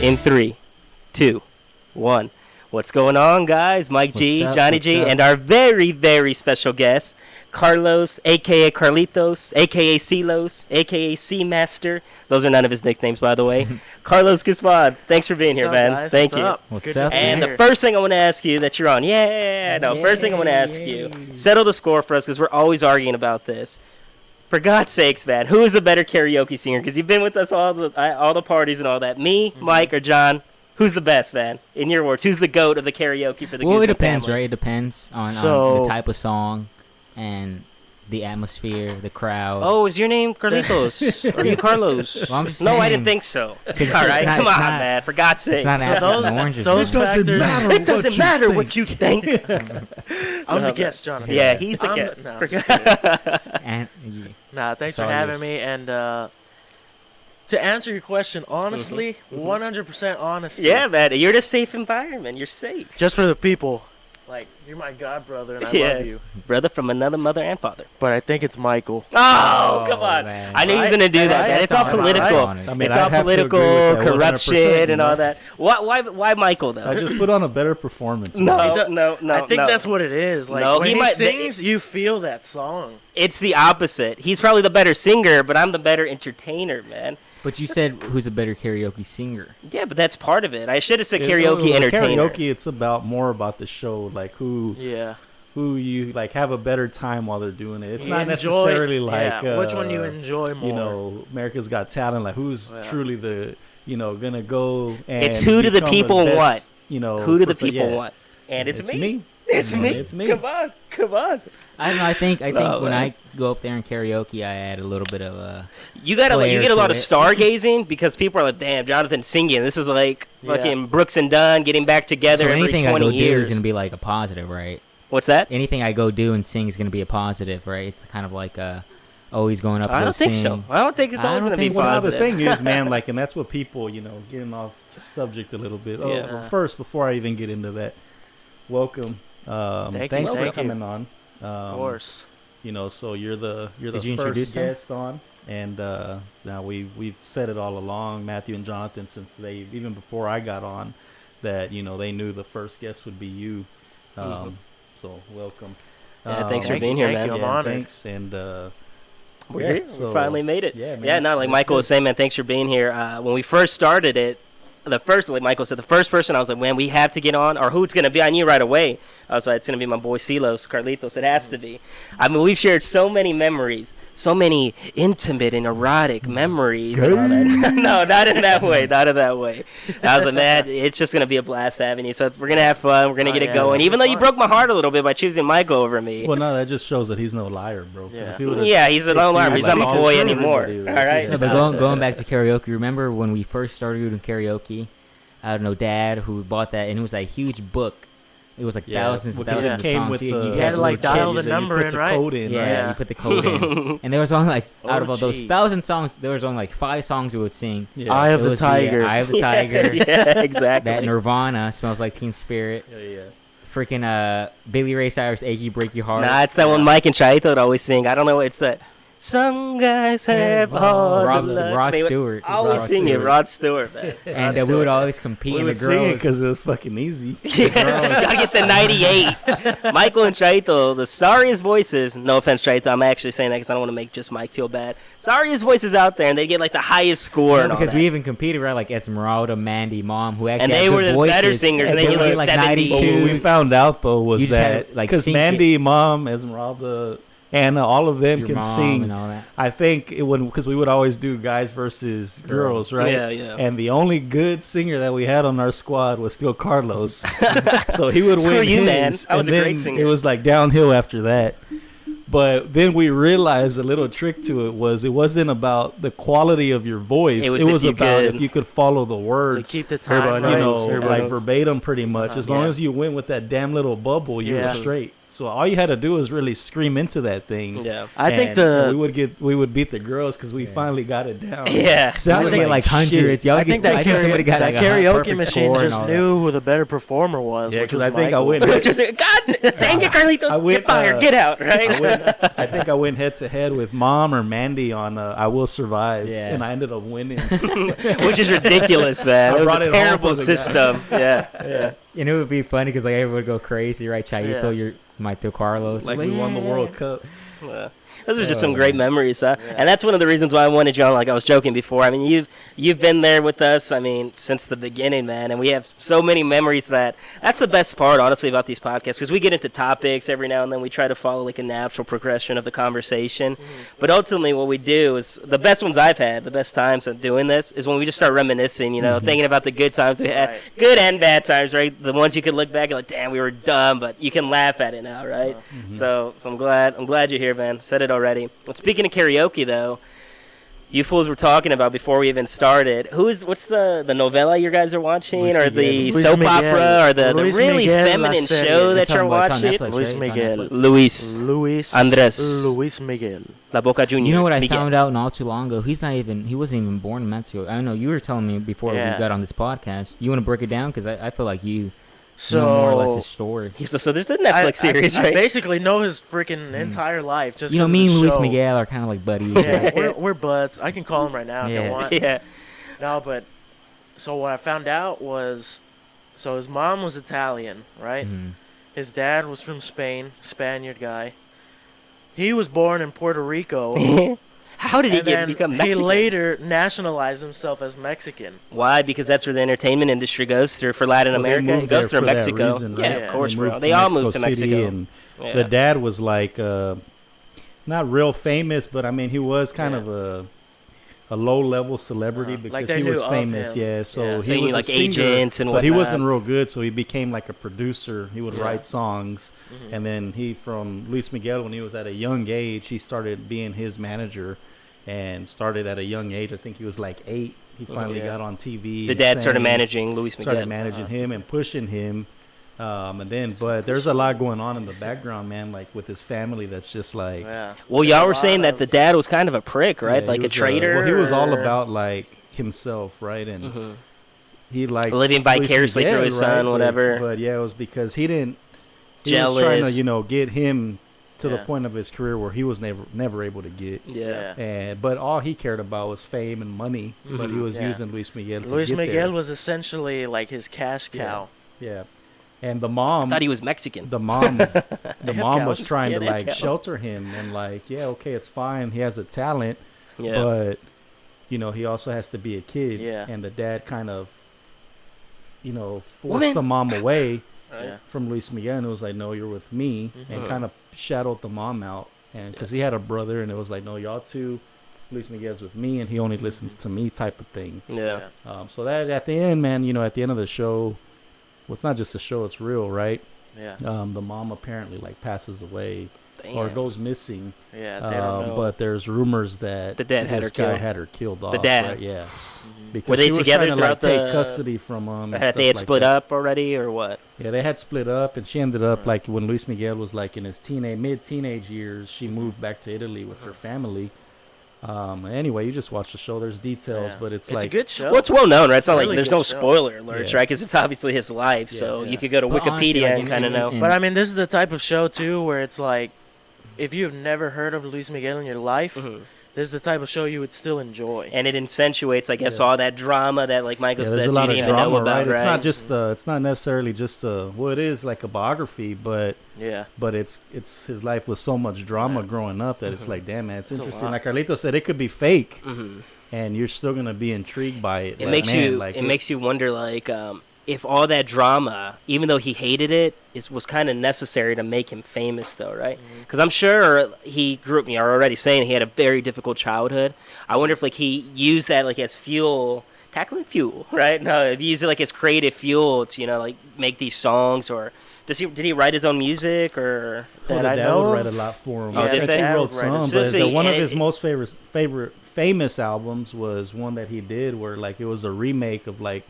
In 3, 2, 1. What's going on, guys? Mike G, Johnny G, and our very, very special guest, Carlos, a.k.a. Carlitos, a.k.a. Silos, a.k.a. Seamaster. Those are none of his nicknames, by the way. Carlos Guzman, thanks for being here, man. Guys? Thank What's you. Up? What's up? And the first thing I want to ask you that you're on, first thing I want to ask you, settle the score for us because we're always arguing about this. For God's sakes, man, who is the better karaoke singer? Because you've been with us all the parties and all that. Me, Mike, or John? Who's the best, man? In your words, who's the GOAT of the karaoke for the Guzman it depends, family? right? It depends on the type of song and the atmosphere, the crowd. Oh, is your name Carlitos? Or are you Carlos? Well, I'm just No, I saying. didn't think so. All It's right, not- come it's on, not- man. For God's sake. It's not apples and oranges. those man. factors. It doesn't matter what you think. I'm the guest, Jonathan. Yeah, he's the I'm guest. No, For I'm just kidding. And Thanks It's all for having yours. me. And to answer your question, honestly, 100% honesty. Yeah, man. You're in a safe environment. You're safe. Just for the people. Like, you're my god brother, and I Yes. love you. Brother from another mother and father. But I think it's Michael. Oh, come on. man. I knew he was Right? going to do that, Right? man. It's all Am I right? political. Honest. I mean, It's I all have to agree political, with that corruption, 100%, and all that. Why Michael, though? I just put on a better performance. No, man. no. I think that's what it is. Like, No, when he he might- sings, you feel that song. It's the opposite. He's probably the better singer, but I'm the better entertainer, man. But you said who's a better karaoke singer? Yeah, but that's part of it. I should have said With karaoke entertainer. Karaoke, it's more about the show, like who you like have a better time while they're doing it. It's You not enjoy- necessarily like which one you enjoy more. You know, America's Got Talent. Like who's truly the gonna go and It's who do the become people best, want. You know, Who do the people yeah. want? And it's me. It's me. It's me. Come on. I don't know. I think No, when man. I go up there in karaoke, I add a little bit of You get a Flair lot to of it. stargazing because people are like, "Damn, Jonathan's singing. This is like Yeah. fucking Brooks and Dunn getting back together so every anything I 20 go do years." is gonna be like a positive, right? What's that? Anything I go do and sing is gonna be a positive, right? It's kind of like always going up. I to don't think sing. so. I don't think it's I always don't going to be think Well, now positive. the thing is, man, like, and that's what people, getting off subject a little bit. Yeah. Well, first, before I even get into that, welcome. Thank Thanks you. for coming on. Of course. So you're the Did you first introduce him? guest on, and now we've said it all along, Matthew and Jonathan, since even before I got on, that they knew the first guest would be you. So welcome. Yeah, thanks for Thank being you, here, thank man. you. I'm honored. Thanks, and We're yeah, here. so, We finally made it. yeah, man. Yeah, not like That's Michael good. was saying, man, thanks for being here. When we first started it, like Michael said, the first person I was like, man, we have to get on, or who it's going to be. I knew right away. So it's going to be my boy Silos, Carlitos. It has to be. I mean, we've shared so many memories, so many intimate and erotic memories. And all that. No, not in that way. Not in that way. I was like, man, it's just going to be a blast having you. So we're going to have fun. We're going to get it going. Even though you broke my heart a little bit by choosing Michael over me. Well, no, that just shows that he's no liar, bro. 'Cause Yeah. if he would've- Yeah, he's a lone liar. He's not my Like, boy he's anymore. everybody, All right? right. No, but going back to karaoke, remember when we first started doing karaoke? I don't know, Dad who bought that, and it was a huge book. It was like thousands because of it came songs. with You the, had to, like, little dial chip the that you number put in, the right? code in, Yeah, right? you put the code in. And there was only like, out of all those OG. 1,000 songs, there was only like 5 songs we would sing. Yeah. Eye of It the was Tiger. Eye of the Tiger. Yeah, exactly. That Nirvana, Smells Like Teen Spirit. Yeah. Freaking Billy Ray Cyrus, Achy Break Your Heart. Nah, it's that one Mike and Chaito would always sing. I don't know. It's that. Some guys have all Rod the luck. Rod They would Stewart. always Rod sing it. Stewart. Rod Stewart, man. And Rod we would Stewart. always compete, We and the would sing it girls. because it was fucking easy. Yeah, gotta get the 98. Michael and Chaito, the sorriest voices. No offense, Chaito. I'm actually saying that because I don't want to make just Mike feel bad. Sorriest voices out there, and they get like the highest score. Yeah, and all because that. we even competed, right? Like Esmeralda, Mandy, Mom, who actually And had they good were the voices. better singers, and they they get were like like 70s. But what we twos. found out though was You just had that to, like, because sync Mandy, Mom, Esmeralda, Anna, all of them Your can mom sing. and all that. I think because we would always do guys versus girls, right? Yeah. And the only good singer that we had on our squad was still Carlos. So he would Screw win you, his, man. I was and a great then singer. It was like downhill after that. But then we realized a little trick to it wasn't about the quality of your voice. It was It if was you about could- if you could follow the They words. keep the time Everybody right. You know, Everybody like knows. verbatim pretty much. As long Yeah. as you went with that damn little bubble, you Yeah. were straight. So all you had to do was really scream into that thing. Yeah. I think and we would beat the girls because we finally got it down. Yeah. Sounded like hundreds. shit. Y'all I think get- that, somebody got that like a karaoke perfect machine score and just all knew who the better performer was. Yeah, which because was I think I Michael. went. It's just like, God dang it, Carlitos, I went, get fired, get out, right? I think I went head to head with Mom or Mandy on "I Will Survive," Yeah. and I ended up winning. Which is ridiculous, man. I It was brought a it home terrible for the guy. system. Yeah. And it would be funny because like everyone would go crazy, right? Chaito, Yeah. you might throw Carlos. Like But we won the yeah. World Cup. Yeah. Those are just Oh, some great man. memories, huh? Yeah. And that's one of the reasons why I wanted you on. Like I was joking before. I mean, you've been there with us. I mean, since the beginning, man. And we have so many memories that's the best part, honestly, about these podcasts because we get into topics every now and then. We try to follow like a natural progression of the conversation. But ultimately, what we do is the best ones I've had, the best times of doing this is when we just start reminiscing. You know, thinking about the good times we had, Right. good and bad times, right? The ones you could look back and like, damn, we were dumb, but you can laugh at it now, right? So I'm glad you're here, man. Said it already. But speaking of karaoke, though, you fools were talking about before we even started. What's the novella you guys are watching, Luis or the Miguel. Luis soap Miguel. opera, or the Luis really Miguel, feminine la serie. show that It's on- you're it's on watching? Netflix, Luis right? It's on Miguel. Netflix. Luis Andres. Luis Miguel. La Boca Junior. You know what I Miguel. found out not too long ago? He wasn't even born in Mexico. I don't know. You were telling me before we Yeah. got on this podcast. You want to break it down? Because I feel like you So know more or less his story. So there's a Netflix series, I right? basically know his freaking entire life. Just You know, 'cause me of and the Luis show. Miguel are kind of like buddies. Yeah, right? we're buds. I can call him right now if Yeah. I want. Yeah. No, but so what I found out was, so his mom was Italian, right? Mhm. His dad was from Spain, Spaniard guy. He was born in Puerto Rico. How did he and then become he Mexican? later nationalized himself as Mexican. Why? Because that's where the entertainment industry goes through for Latin Well, they America. It moved goes there through for that Mexico. reason, Yeah, right? of course, They bro. moved They to all moved to Mexico City, Mexico. and Yeah. the dad was like not real famous, but I mean he was kind Yeah. of a low level celebrity Like because they he was knew of famous. him. Yeah, so Yeah. So you he knew, was like, a singer, agents and but he whatnot. wasn't real good. So he became like a producer. He would Yeah. write songs, and then from Luis Miguel, when he was at a young age, he started being his manager, and started at a young age. I think he was like 8. He finally Yeah. got on TV. The and dad started sang. managing Luis Miguel. Started managing him and pushing him, and then but there's a lot going on in the background, man. Like with his family, that's just like Yeah. Well, There's y'all a were saying lot that the dad was kind of a prick, right? yeah, Like he a was, traitor. well, he was all or- about like himself, right? And Mhm. he like Living vicariously through his son, But- whatever. But yeah, it was because he was trying to Jealous. get him to the Yeah. point of his career where he was never able to get. Yeah. And but all he cared about was fame and money. But he Mhm. was Yeah. using Luis Miguel to Luis get Miguel there. was essentially like his cash Yeah. cow. Yeah, and the I mom. thought he was Mexican. The mom was cows. trying Yeah, to they have like cows. shelter him and like, yeah, okay, it's fine. He has a talent, Yeah. but he also has to be a kid. Yeah. And the dad kind of, forced Woman. the mom away Yeah. from Luis Miguel, and it was like, no, you're with me, and Mhm. kind of shadowed the mom out, and because he had a brother, and it was like, no, y'all two, Luis Miguel's with me, and he only listens to me, type of thing. Yeah. So that at the end, man, at the end of the show, well, it's not just a show; it's real, right? Yeah. The mom apparently like passes away Damn. or goes missing. Yeah. They don't know. But there's rumors that The dad had this her guy killed. had her killed off. The dad. right? Yeah. Mhm. Because Were they she was together trying to, like, throughout take the- custody from him? and Had they had stuff like split that. up already, or what? Yeah, they had split up, and she ended up Right. like when Luis Miguel was like in his mid-teenage years. She moved back to Italy with her family. Anyway, you just watch the show. There's details, Yeah. but it's It's like a good show. Well, it's well known, right? It's not Really like there's good no show. spoiler alerts, Yeah. right? Because it's obviously his life, Yeah, so yeah. you could go to But honestly, Wikipedia like, and kind of know. But I mean, this is the type of show too where it's like, if you've never heard of Luis Miguel in your life, Mhm. this is the type of show you would still enjoy. And it accentuates, I guess, Yeah. all that drama that, like Michael yeah, said, there's a you lot didn't of even know drama, about, right? right? It's not just it's not necessarily just well, it is like a biography, but Yeah. it's his life with so much drama Yeah. growing up that it's Mhm. like, damn, man, it's It's a interesting. lot. Like Carlitos said, it could be fake, Mhm. and you're still gonna be intrigued by it. It Like, makes man, you. like, It makes you wonder, like, if all that drama, even though he hated it, was kind of necessary to make him famous, though, right? Mm-hmm. Because I'm sure he grew up. You're already saying he had a very difficult childhood. I wonder if like he used that like as fuel, tackling fuel, right? No, if he used it like as creative fuel to like make these songs, or did he write his own music or? Well, That the I dad know would of. write a lot for him. Oh, I did think they? he wrote Dad would write some, his- but So, see, one of and his most favorite famous albums was one that he did where like it was a remake of like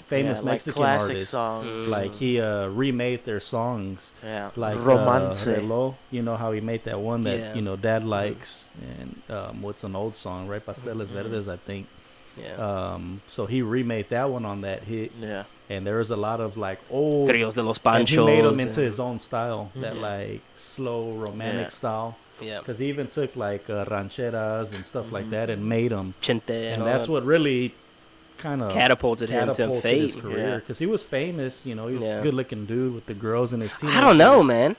famous like Mexican classic artists. songs. Like he remade their songs. Yeah, Like Romance. Reloj, you know how he made that one that Yeah. you know Dad likes, and what's an old song, right? Pasteles Verdes, I think. Yeah. So he remade that one on that hit, Yeah. and there was a lot of like old. Trios de los And he Panchos. made them into his own style, that Mhm. like slow romantic Yeah. style. Yeah. Because he even took like rancheras and stuff like that and made them, Chente. and all that's that. what really kind of catapulted him to his fame. career. Yeah. Because he was famous, you know, he was Yeah. a good-looking dude with the girls in his team. I don't know, man.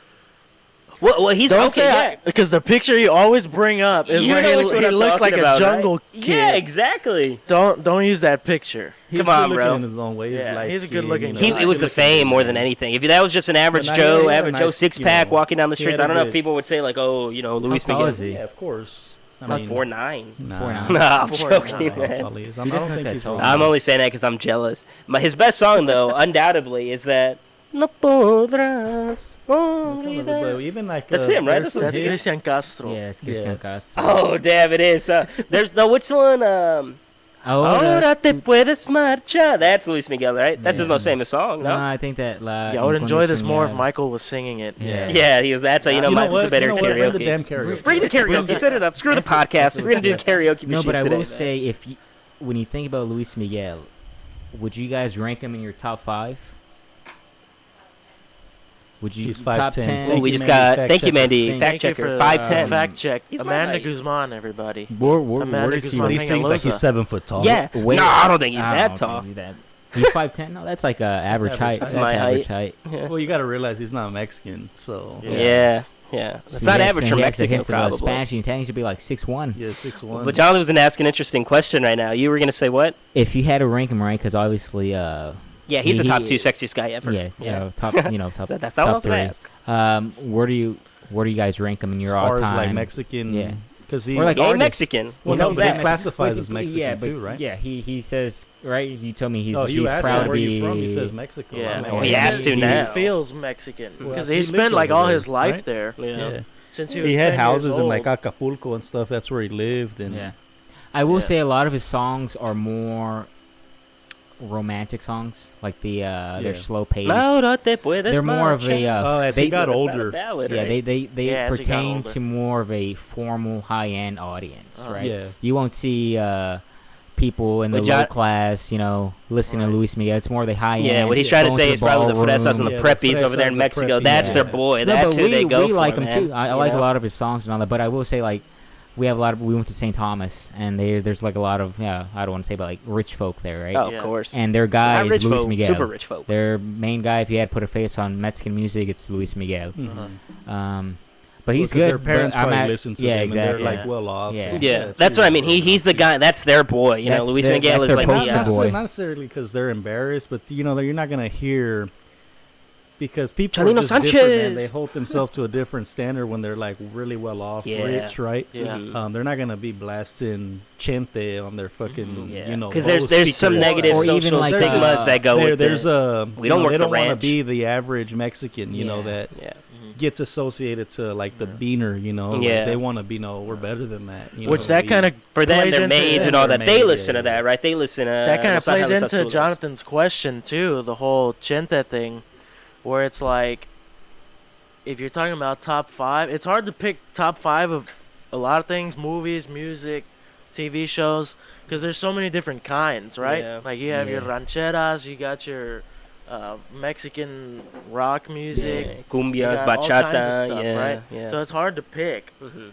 Well, he's Don't okay. say Yeah. because the picture you always bring up is You where know which one he I'm looks talking like about, a jungle right? kid. Yeah, exactly. Don't use that picture. He's Come on, good-looking bro. in his own way. He's Yeah, light he's a skinned, good-looking you know, guy. he's It was the good-looking fame dude, more than man. anything. If that was just an average But Joe, he had a average Joe nice, six you pack know, walking down the he streets, had I a don't know if good- people would say like, oh, you know, Luis tall Miguel. is he? Yeah, of course. I About mean, 4'9". 4'9". Nah, I'm 4'9". joking, that's man. all he is. He I doesn't don't look think that he's tall. wrong. I'm only saying that because I'm jealous. His best song, though, undoubtedly, is that No podrás olvidar. But even like That's him, right? there's some That's hits. Christian Castro. Yeah, it's Christian Yeah. Castro. Oh, damn, it is. There's no, which one? Ahora te puedes marchar. That's Luis Miguel, right? That's his Yeah. most famous song, No, no? I think that. Yeah, I would enjoy this more if Michael was singing it. Yeah. Yeah, he was. That's how you know Michael's a better Bring the karaoke. damn karaoke. Bring the karaoke. Set it up. Screw the podcast. We're gonna do karaoke. No, machine but I today, will man. say, if you, when you think about Luis Miguel, would you guys rank him in your top 5? Would you He's top 5'10". 10? Ooh, we you, just Mandy. got. Fact Thank you, checker. Mandy. Thank Fact you checker. for 5'10". fact check. He's my Amanda height. Guzman, everybody. Where Amanda does he Guzman But he rank? sings like he's Peñalosa. 7 foot tall. Yeah. Wait. No, I don't think he's I that don't tall. think He's 5'10". No, that's like average average height. height. That's That's my average height. Yeah. Well, you got to realize he's not Mexican, so Yeah. Yeah. That's He not has- average he for has the Mexican, hints of, probably. Spanish and Italian, he should be like 6'1". yeah, 6'1". But Jonathan was gonna ask an interesting question right now. You were gonna say what? If you had to rank him right, because obviously, Yeah, he's the He- top 2 sexiest guy ever. yeah, you know, top, top. That's not what I top was gonna 3. ask. Where do you guys rank him in your as far all as time? like Mexican, Yeah. because he Or like He ain't artists. Mexican. Well, We no, know he's that. not classifies as But- Mexican yeah, too, but- right? Yeah, he says, right? You told me he's Oh, you asked proud him to where be. you from. He says Mexico. Yeah. I mean, Oh, he has to he now. feels Mexican Well, because he he lives spent like over all there, his life right? there Yeah. since he was He had 10 houses years in like old. Acapulco and stuff. That's where he lived. And Yeah, I will Yeah. say a lot of his songs are more romantic songs, like they're slow paced. Ahora te puedes They're more of a marchar. as he got That's not a older, ballad, yeah, right? they Yeah, as he got pertain older. to more of a formal high end audience, Oh. right? yeah, You won't see people in the But low John- class, listening Right. to Luis Miguel. It's more of the high end. Yeah, what he's trying to going say the is probably the ballroom. fresas and the Yeah, the preppies over there in fresas, the Mexico. preppies, That's yeah. their boy. No, That's but who they go we for, like him man. too. I You like a know? lot of his songs and all that. But I will say, like, we have a lot of. We went to St. Thomas, and there's like a lot of I don't want to say, but like rich folk there, right? Oh, Yeah. of course. And their guy Not is rich Luis folk, Miguel. super rich folk. Their main guy, if you had to put a face on Mexican music, it's Luis Miguel. Mhm. But he's Well, 'cause good. Their parents but I'm probably at- listen to yeah, them, exactly. and they're like Yeah. well off. Yeah. and Yeah, it's that's what I really mean. cool. He's the guy. That's their boy. You know, That's Luis their- Miguel that's is their like poster the boy. Not necessarily because they're embarrassed, but you're not gonna hear because people Chalino are just different, man. Sanchez. They hold themselves to a different standard when they're like really well off, Yeah. rich, right? Yeah. Mhm. They're not gonna be blasting chente on their fucking, Yeah, because there's some negative Or even social like, stigmas that go with there's it. a We don't work they the don't want to ranch. be the average Mexican, Yeah. that Yeah. gets associated to like the Yeah. beaner, Like, Yeah. they want to be we're better than that. Which that kind of For them, they're maids and all that. They Made, listen yeah. to that, right? They listen to that kind of Los plays Angeles into Azules. Jonathan's question too, the whole Chente thing, where it's like, if you're talking about top 5, it's hard to pick top 5 of a lot of things: movies, music, TV shows, because there's so many different kinds, right? Yeah. Like you have your Yeah. rancheras, you got your Mexican rock music, Yeah. Cumbias, you got all bachata, kinds of stuff, yeah, right? yeah. So it's hard to pick. Mhm.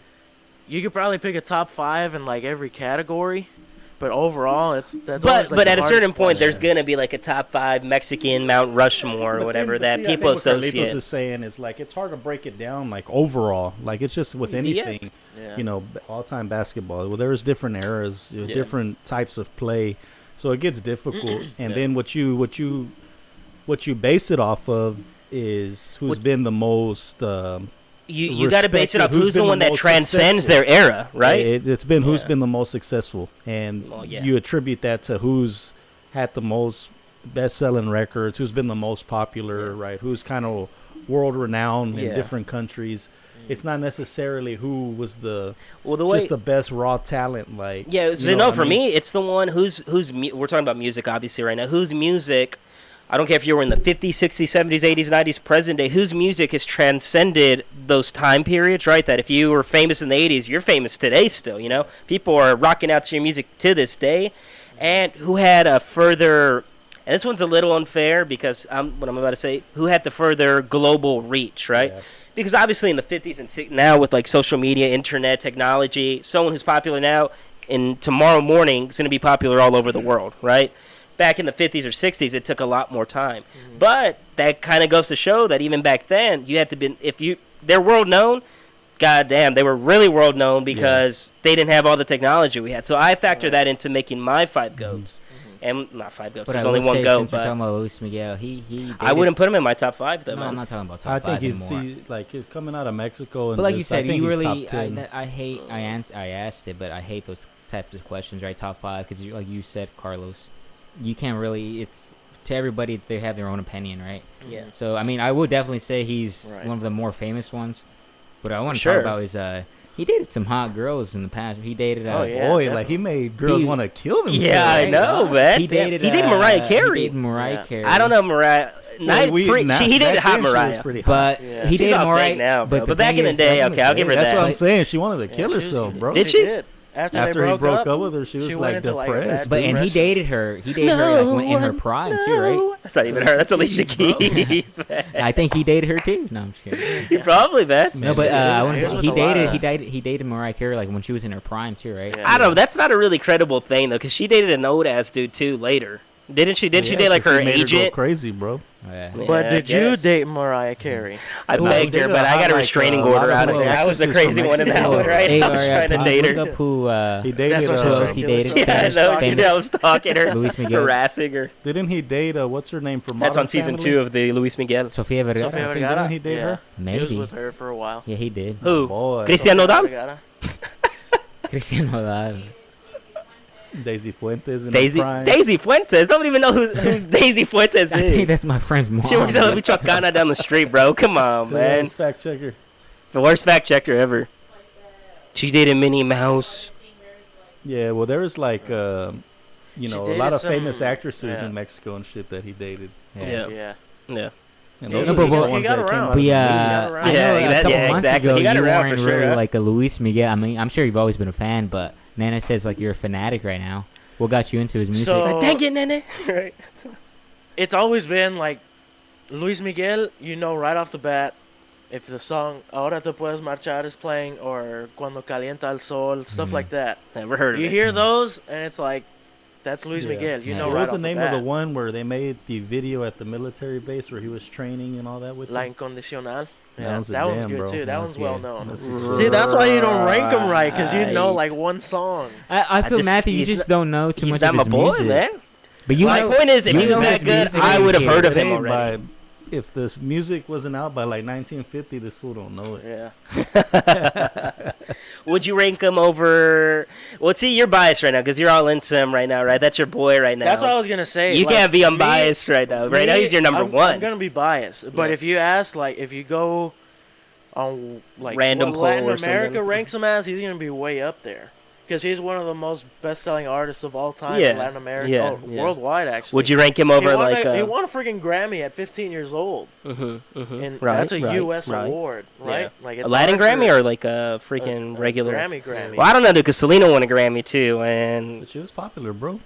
You could probably pick a top 5 in like every category, but overall, that's But always, like, but the at a hardest certain point, there's question. gonna be like a top 5 Mexican Mount Rushmore or But whatever then- that but see, I people think what Carlitos associate. is saying is like it's hard to break it down like overall. Like it's just with anything, Yeah. all-time basketball. Well, there's different eras, Yeah. different types of play, so it gets difficult. And Yeah. then what you base it off of is who's been the most. You got to base it off Who's who's the been the one that most transcends successful. their era, right? It's been who's Yeah. been the most successful, and Well, yeah. you attribute that to who's had the most best-selling records, who's been the most popular, Yeah. right? Who's kind of world-renowned Yeah. in different countries. it's not necessarily who was the Well, the way just the best raw talent. Like yeah, you so know no, what I for mean? me, it's the one we're talking about music obviously right now. Whose music, I don't care if you were in the 50s, 60s, 70s, 80s, 90s, present day, whose music has transcended those time periods, right? That if you were famous in the 80s, you're famous today still, you know? People are rocking out to your music to this day. And who had a further, and this one's a little unfair because what I'm about to say, who had the further global reach, right? Yeah. Because obviously in the 50s and now with like social media, internet, technology, someone who's popular now and tomorrow morning is going to be popular all over the world, right? Back in the 50s or 60s, it took a lot more time. But that kind of goes to show that even back then, you had to be, they're world known, goddamn, they were really world known because they didn't have all the technology we had. So I factor that into making my five goats. And not five goats, But there's I only will one say, goat. since we're But talking about Luis Miguel, he I wouldn't put him in my top five, though, No, man. I'm not talking about top I five think he's anymore. like he's coming out of Mexico, and But like you just, I said, think you he's really, top 10. I hate, I asked it, but I hate those types of questions, right? Top five, because like you said, Carlos, you can't really. It's to everybody, they have their own opinion, right? Yeah. So I mean, I would definitely say he's Right. one of the more famous ones. What I want to sure. talk about is he dated some hot girls in the past. He dated Oh, yeah. Boy, definitely. like he made girls He- want to kill themselves. Yeah, I know, man. He dated Mariah Carey. He dated Mariah Yeah. Carey. I don't know Mariah. Well, He dated back hot then she was Mariah. pretty hot. But Yeah. he She's dated all Mariah fake now, bro. the But back thing in the is, day, Back in okay, the I'll give her day, That's that. what I'm saying. She wanted to kill she was- herself, bro. Did she? Did. After After they he broke up, up with her, she was she like went into, like, a depressed. But and he Depression. dated her. He dated her like in her prime too, right? That's not even her. That's Alicia Jeez, bro. Keys, man. I think he dated her too. No, I'm just kidding. You probably, man. No, but I want to Here's say with he a lot dated of- he dated Mariah Carey like when she was in her prime too, right? Yeah. I don't know. That's not a really credible thing, though, because she dated an old-ass dude, too, later. Didn't she? Didn't she date, like, 'cause her he made go agent? crazy, bro. Yeah. But Yeah, did I you guess. date Mariah Carey? I Who begged dated her, but a I got a lot, restraining like, a order lot out of of her. I was the actresses from crazy one in that Mexico. one, right? I was trying to date Look her. up who He dated. That's what who else he dated. Yeah, I famous- know. famous- I was stalking her, Luis Miguel. harassing her. Didn't he date? What's her name from? That's Modern on season Family? 2 of the Luis Miguel. Sofia Vergara. Sofia think Vergara? didn't he date Yeah. her? He was Maybe. with her for a while. Yeah, he did. Who? Boy, Cristiano Sofia Dal? Vergara. Cristiano Ronaldo. Daisy Fuentes in Daisy her prime. Daisy Fuentes. Don't even know who Daisy Fuentes I think is. that's my friend's mom. She works at La Michoacana down the street, bro. Come on, Who man. else? Fact checker. The worst fact checker ever. She dated Minnie Mouse. Yeah, well, there was like, you She know, a dated lot of some- famous actresses yeah. in Mexico and shit that he dated. Yeah. Yeah. Yeah. And Yeah, those no, are but just the what- ones He got that came around. out of We the I movie. know Yeah, a couple months exactly. ago He got you around weren't for sure, really huh? like a Luis Miguel. I mean, I'm sure you've always been a fan, but Nana says like you're a fanatic right now. What got you into his music? So- He's like, dang it, Nene. Right. It's always been like Luis Miguel, you know right off the bat if the song Ahora te puedes marchar is playing or Cuando calienta el sol, stuff Mhm. like that. Never heard of You it. hear those and it's like that's Luis Yeah. Miguel. You Yeah. know What right was the off name the of bat. the one where they made the video at the military base where he was training and all that with La them? Incondicional. That Yeah, one's a that one's jam, good bro. too. That That's one's well good. known. That's a See, jam. that's why you don't rank them right because you know Right. like one song. I feel just- Matthew, you he's just not- don't know too He's much not of my his boy, music. man. But you My know, point is, if you he was know that his good, music I and would have shit. heard of It him ain't already. by- if this music wasn't out by like 1950, this fool don't know it. Yeah. Would you rank him over? Well, see, you're biased right now because you're all into him right now, right? That's your boy right now. That's what I was gonna say. You like, can't be me- unbiased right now. Right now, me, he's your number I'm one. gonna be biased, but Yeah. if you ask, like, if you go on like Random what poll Latin or America something. ranks him as, he's gonna be way up there because he's one of the most best-selling artists of all time Yeah, in Latin America, yeah, oh, yeah. worldwide actually. Would you rank him He over won like? he won a freaking Grammy at 15 years old, and that's a U.S. award, right? Like a it's Latin hard Grammy for or like a freaking a regular? Grammy. Well, I don't know, dude, because Selena won a Grammy too, and But she was popular, bro.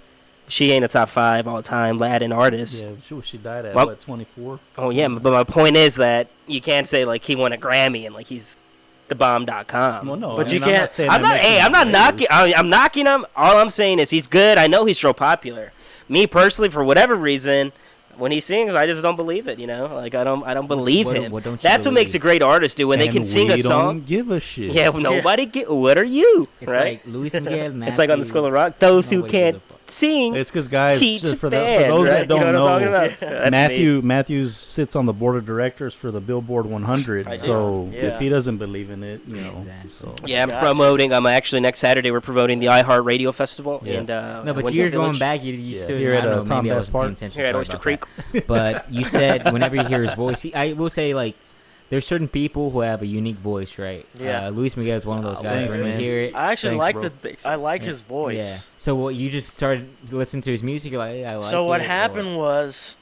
she ain't a top 5 all time Latin artist. Yeah, she died at Well- what, 24? Oh yeah, but my point is that you can't say like he won a Grammy and like he's the bomb.com. Well, no, But I you mean, can't- saying I'm that not. makes Hey, him I'm not great. knocking. I'm knocking him. All I'm saying is he's good. I know he's so popular. Me personally, for whatever reason, when he sings, I just don't believe it. You know, like I don't believe What- him. what don't you That's what makes a believe? great artist, dude. When they And can sing a we song. don't give a shit. Yeah, well, nobody get. What are you? It's right? like Luis Miguel, Matthew. It's like on the School of Rock. Those who Nobody gives can't a fuck. sing It's because guys, teach just for, band, for those right? that don't you know what I'm talking know, about? That's Matthews sits on the board of directors for the Billboard 100. I do. So Yeah. if he doesn't believe in it, you know. Exactly. So me. Yeah, I'm Gotcha. promoting. Actually next Saturday we're promoting the iHeart Radio Festival Yeah. and No, but Winslow you're going Village. back. You Yeah. still Here I at, don't know. Tom Maybe I Bass was Park. paying attention. Here at Sorry Oyster about Creek. that. But you said whenever you hear his voice, I will say like there's certain people who have a unique voice, right? Yeah. Luis Miguel is one of those guys. thanks, When you man. hear it, I actually Thanks, like bro. I like Yeah. his voice. yeah. So what you just started listening to his music? You're like, hey, I like So it. what or- happened was,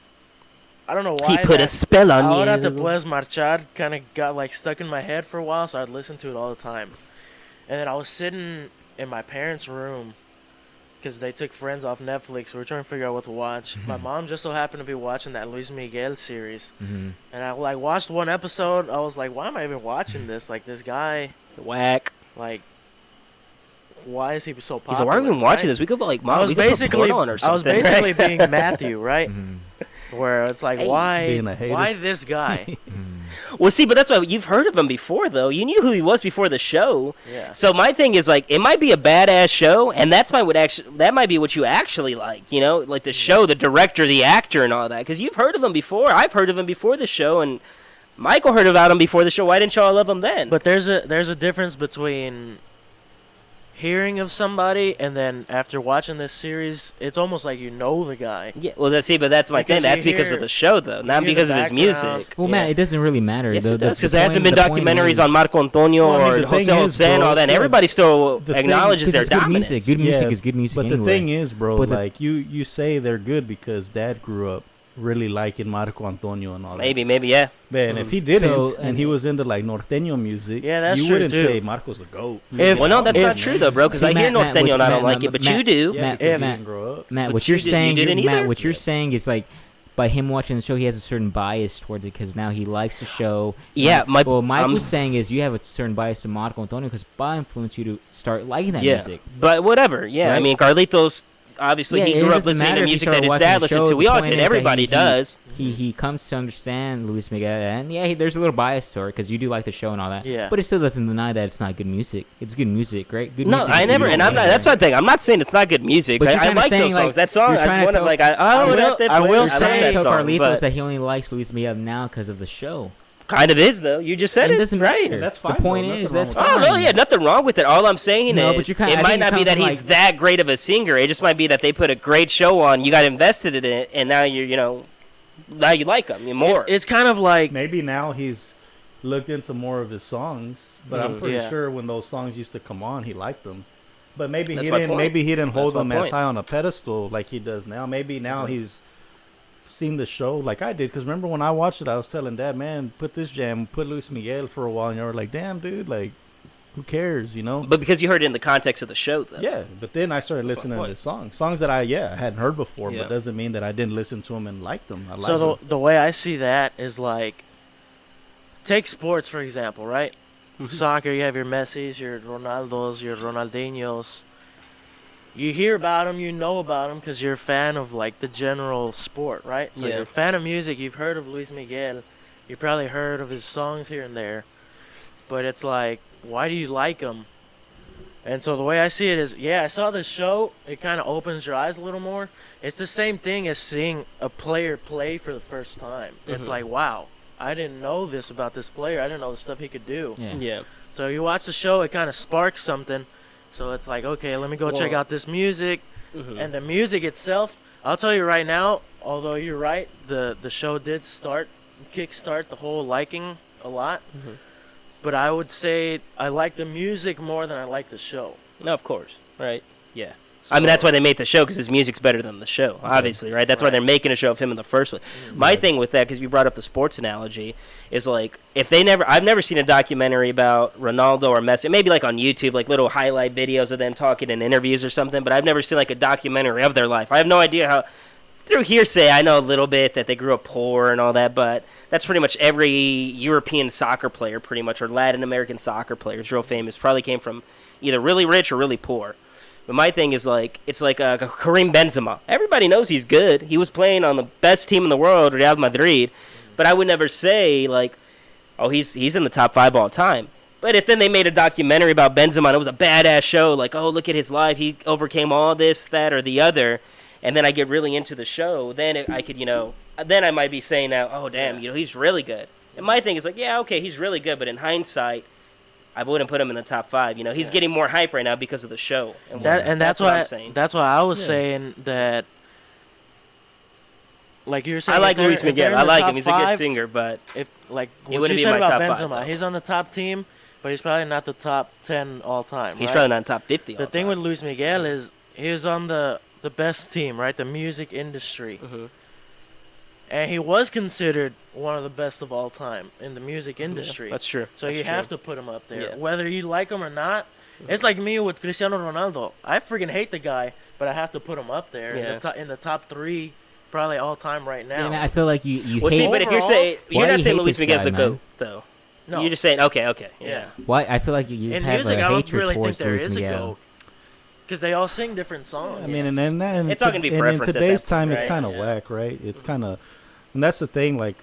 I don't know why. He put a that spell on Ahora Te you. Puedes Marchar kind of got like stuck in my head for a while, so I'd listen to it all the time. And then I was sitting in my parents' room because they took Friends off Netflix. We were trying to figure out what to watch. My mom just so happened to be watching that Luis Miguel series, Mhm. and I like watched one episode. I was like, why am I even watching this? Like this guy, Whack. like, why is he so He's popular? like, why are we even watching right? this? We could like, I mom, was we could put basically, porn on or I something. was basically right? being Matthew, right? Mhm. Where it's like, Hey. why, Being a hater. why this guy? Mhm. Well, see, but that's why you've heard of him before, though. You knew who he was before the show. Yeah. So my thing is like, it might be a badass show, and that might be what you actually like, you know, like the show, the director, the actor, and all that. Because you've heard of him before. I've heard of him before the show, and Michael heard about him before the show. Why didn't y'all love him then? But there's a difference between hearing of somebody and then after watching this series, it's almost like you know the guy. yeah, well, that's my Because thing. That's you because hear- of the show, though, not hear the because of his background. music. Well, Yeah. Matt, it doesn't really matter. Yes, The- it the- does, because the there hasn't point- been the point documentaries is- on Marco Antonio Well, I mean, or the thing Jose is, Jose and bro, all that. And yeah, everybody still the thing- acknowledges 'cause their it's good dominance. music. Good music Yeah, is good music But anyway. the thing is, bro, But the- like you say they're good because Dad grew up really liking Marco Antonio and all that. Maybe, yeah. Man, if he didn't So, and and he it- was into like norteño music, Yeah, that's you true, wouldn't too. say Marco's the goat. If- Well, no, that's if- not true, though, bro, because See, I hear Matt, Norteño and I Matt, don't like Matt, it, but Matt- you do. Yeah, Matt, because if- he didn't grow up. Matt, But what you you're did- you saying, didn't Matt, either? what you're saying is like, by him watching the show, he has a certain bias towards it because now he likes the show. Yeah, What Mike I'm- was saying is you have a certain bias to Marco Antonio because Bob influenced you to start liking that Yeah, music. but whatever. Yeah, I Right? mean, Carlitos, obviously, Yeah, he it grew up doesn't listening matter to if you music started that his watching dad the listened show. to. We The all point did. is that Everybody he- does. He comes to understand Luis Miguel, and yeah, there's a little bias to it because you do like the show and all that. Yeah. But it still doesn't deny that it's not good music. It's good music, right? Good No, music I is never, good and I'm music. not. That's my thing. I'm not saying it's not good music. But I you're kinda like saying, those like, songs. That song, you're trying to one of tell- like I I will You're say- trying to that tell song, Carlitos but that he only likes Luis Miguel now because of the show. kind of is though. You just said And it. it doesn't right. matter. That's The fine, point though. is, Nothing that's wrong fine. with Oh no, yeah, nothing wrong with it. All I'm saying No, is, but you're kinda- it I might think not it be that comes he's from, that great of a singer. It just might be that they put a great show on. You got invested in it, and now now you like him more. It's kind of like Maybe now he's looked into more of his songs, but I'm pretty Yeah. sure when those songs used to come on, he liked them. But maybe That's he my didn't. point. Maybe he didn't That's hold my them as point. high on a pedestal like he does now. Maybe now he's seen the show like I did. Because remember when I watched it, I was telling Dad, "Man, put this jam, put Luis Miguel for a while," and you were like, "Damn, dude, like, who cares?" You know? But because you heard it in the context of the show, though. Yeah, but then I started That's my listening to point. the songs that I hadn't heard before, Yeah. but doesn't mean that I didn't listen to them and like them. I like so them. the way I see that is like, take sports for example, right? Mhm. Soccer, you have your Messis, your Ronaldos, your Ronaldinhos. You hear about them, you know about them because you're a fan of like the general sport, right? So Yeah. you're a fan of music. You've heard of Luis Miguel. You probably heard of his songs here and there. But it's like, why do you like him? And so the way I see it is, yeah, I saw the show. It kind of opens your eyes a little more. It's the same thing as seeing a player play for the first time. It's Mhm. like, wow, I didn't know this about this player. I didn't know the stuff he could do. Yeah. Yeah. So you watch the show, it kind of sparks something. So it's like, okay, let me go check Well- out this music. Mhm. And the music itself, I'll tell you right now, although you're right, the show did kickstart the whole liking a lot. Mhm. But I would say I like the music more than I like the show. No, of course. Right. Yeah. I mean, that's why they made the show, because his music's better than the show, obviously, right? That's why Right. they're making a show of him in the first place. Mhm. My thing with that, because you brought up the sports analogy, is like, I've never seen a documentary about Ronaldo or Messi, maybe like on YouTube, like little highlight videos of them talking in interviews or something, but I've never seen like a documentary of their life. I have no idea how, through hearsay, I know a little bit that they grew up poor and all that, but that's pretty much every European soccer player, pretty much, or Latin American soccer player is real famous, probably came from either really rich or really poor. But my thing is like, it's like Karim Benzema. Everybody knows he's good. He was playing on the best team in the world, Real Madrid. But I would never say like, oh, he's in the top 5 all time. But if then they made a documentary about Benzema, and it was a badass show, like, oh, look at his life. He overcame all this, that, or the other. And then I get really into the show. Then I could, then I might be saying now, oh, damn, he's really good. And my thing is like, yeah, okay, he's really good. But in hindsight, I wouldn't put him in the top 5. He's getting more hype right now because of the show. That's what why I'm saying. that's why I was Yeah. saying that like you were saying, I like if they're- Luis if they're Miguel. in I the like top him. He's a good five, singer, but If like He what wouldn't you be said my about top five, Benzema, though. he's on the top team, but he's probably not the top 10 all time. he's right? probably not in top 50. The thing with Luis Miguel is he was on the best team, right? The music industry. Mm-hmm. And he was considered one of the best of all time in the music industry. That's true. So That's you true. have to put him up there. Yeah. Whether you like him or not. It's like me with Cristiano Ronaldo. I freaking hate the guy, but I have to put him up there Yeah. in the top 3 probably all time right now. And I feel like you Well, hate. see, but if you're Overall, saying why you're do not you saying hate Luis this Miguel's guy, the man? goat, though. No. You're just saying, okay, Yeah. Why I feel like you In have music, a I don't hatred really think towards there Luis is a Miguel. goat. Because they all sing different songs. I mean, and then It's all gonna be in preference at today's that time, point, it's right? kind of Yeah. whack, right? It's kind of, and that's the thing. Like,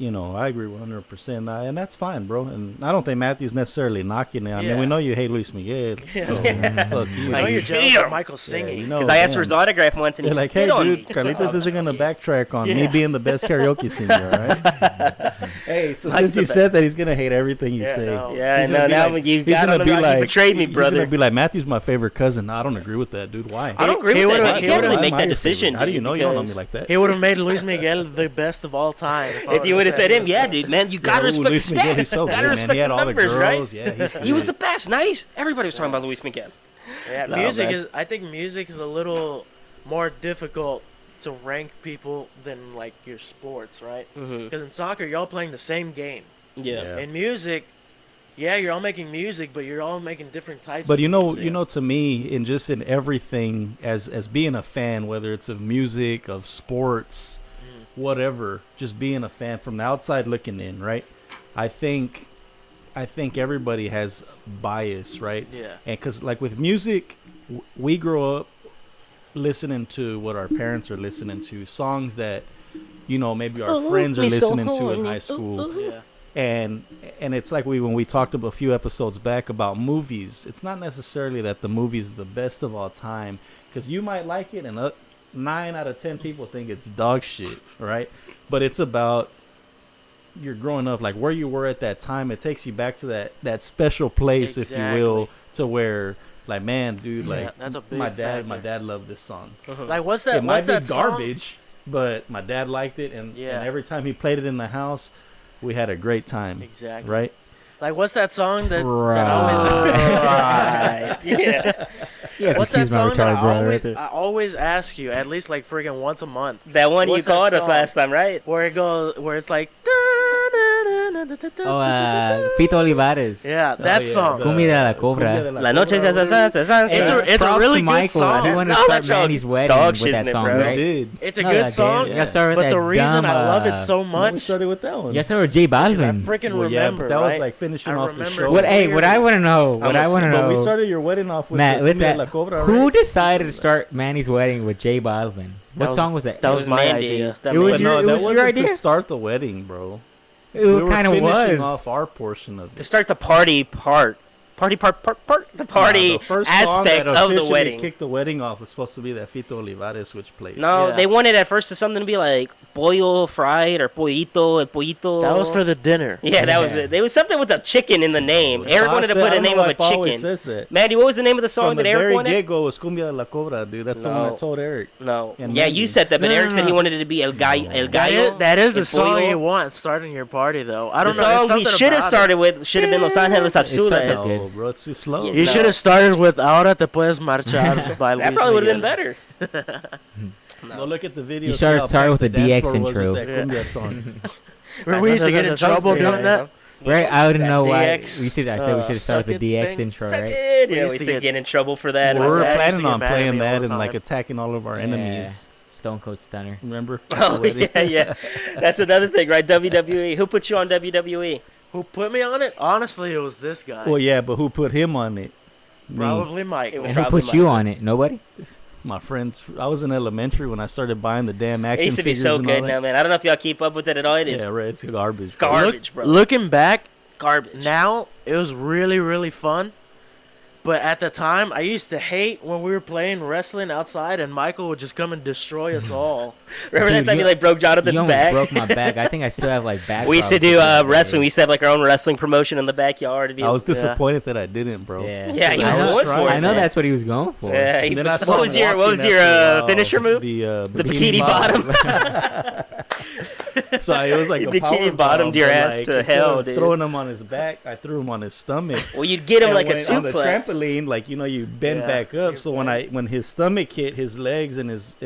I agree 100%, and that's fine, bro. And I don't think Matthew's necessarily knocking it. I mean, we Yeah. know you hate Luis Miguel. Yeah. So, fuck you. I know Like, you're jealous damn. of Michael singing. you know. Because I asked for damn. his autograph once and he They're like, spit hey, on dude, me. Carlitos isn't going to backtrack on me Yeah. being the best karaoke singer, all right? Hey, so Mike's since the you best. said that he's going to hate everything you Yeah, say. no. Yeah, He's no, gonna be now like- you he's got gonna on the be rock. like- You betrayed me, He's brother. going to be like, Matthew's my favorite cousin. No, I don't agree with that, dude. Why? I don't agree He with would've- that. he You can't would've- really make Why am I that your decision. favorite? How do you dude, know you don't know me because like that? He would have made Luis Miguel the best of all time. If you would have said him, yeah, dude, man, you gotta respect the Luis Miguel, he's stats. so Gotta good, man. respect He had the all the numbers, right? girls. Yeah, he's He was the good. best. 90s, everybody was talking about Luis Miguel. Yeah, No, music man. is. I think music is a little more difficult to rank people than like your sports, right? Mm-hmm. Because in soccer, you're all playing the same game. Yeah. Yeah. In music, yeah, you're all making music, but you're all making different types. But of music. to me, in everything, as being a fan, whether it's of music, of sports, whatever, just being a fan from the outside looking in, right? I think everybody has bias, right? Yeah. And because like with music, we grow up listening to what our parents are listening to, songs that maybe our friends are listening to in high school. Yeah. And it's like when we talked about a few episodes back about movies, it's not necessarily that the movie's the best of all time, because you might like it and 9 out of 10 people think it's dog shit, right? But it's about you're growing up, like where you were at that time. It takes you back to that special place, if you will, to where like, man, dude, Yeah, like that's a big my factor. dad loved this song. Like what's that? It might What's be that song? garbage, but my dad liked it, and Yeah. every time he played it in the house, we had a great time. Exactly. Right? Like what's that song that Right. always? Right. Yeah. Yeah, What's that excuse my song that retarded brother right there. I always ask you at least like friggin' once a month, That one What's you called that us song? last time, right? where it's like. Fito Olivares. Yeah, that yeah, song. the- Cumbia de la Cobra. Cumbia de La noche que Cobra, It's a Props really to good Michael. song. He wanted to No, start that song Manny's is wedding dog with shit, that isn't it, song, bro? We right? did. It's a No, good that song, did. Yeah. You gotta start with but that the reason dumb, I love it so We much started with that one. You gotta start with J is I Balvin. freaking Well, yeah, remember, but that was right? like finishing I off the remember show. What? Hey, weird. what I want to know. What I Almost- want to But know. we started your wedding off with Matt, the let's Cumbia de la Cobra, who right? decided to start Manny's wedding with J Balvin? What was- song was that? that It was my idea. Mandy's. That It was But Mandy's. your- no, it that was your wasn't idea? to start the wedding, bro. It We were kind of finishing was. off our portion of To it. start the party part. The party No, the first song aspect that of the officially wedding. kicked the wedding off was supposed to be that Fito Olivares, which played. No, Yeah. they wanted at first to something to be like pollo fried or pollito, el pollito. That was for the dinner. Yeah, that was Yeah. it. There was something with a chicken in the name. Eric wanted to put a name of a chicken. Says that. Mandy, what was the name of the song From the that Eric very wanted? get-go was Cumbia de la Cobra, dude. That's the one I No. told Eric. No. And Yeah, Mandy. you said that, but No, Eric no, said he no. wanted it to be El Gallo. El That Gallo. is, that is the El song pollo. you want starting your party, though. I The don't know. there's song we something should have about started with should have been Los Angeles starts Azules. at- No, good. bro, it's too slow. it. You No. should have started with "Ahora te puedes marchar" by Luis That probably would have been Miguel. better. Go look at the video. You see started how started with packed the dance DX floor was intro. with that Cumbia song. Where we used to get in trouble doing that. Right? I wouldn't know why. DX, We should. I said we should have started with the suck it DX thing, intro, Suck right? it. We Yeah, used we to used to get in trouble for that. We My were dad used to planning get on mad at playing me all that the and like time. attacking all of our Yeah. enemies. Stone Cold Stunner. Remember? Oh, The wedding? yeah. That's another thing, right? WWE. Who put you on WWE? Who put me on it? Honestly, it was this guy. Well, yeah, but who put him on it? Me. Probably Mike. It was And who probably put you Michael. on it? Nobody. My friends. I was in elementary when I started buying the damn action It used to be figures so and all good that. now, man. I don't know if y'all keep up with it at all. It is Yeah, right. It's garbage. bro. garbage, bro. Looking back, Garbage. now it was really, really fun. But at the time, I used to hate when we were playing wrestling outside and Michael would just come and destroy us all. Remember that Dude, time you you- like broke Jonathan's You almost back? broke my back. I think I still have like back. We used to problems do to this day. wrestling. We used to have like our own wrestling promotion in the backyard. It'd be- I was disappointed that I didn't, bro. Yeah. Yeah, he was I know, going for it. I know man. that's what he was going for. Yeah. And then I saw What was him your walking finisher after a while, move? The The bikini bottom. So it was like You a bikini power bottomed bomb, your but, ass like, to instead hell, of dude. throwing him on his back, I threw him on his stomach. Well, you'd get him And like a when- on the suplex. trampoline, like you bend Yeah. back up. You So bend. when his stomach hit, his legs and his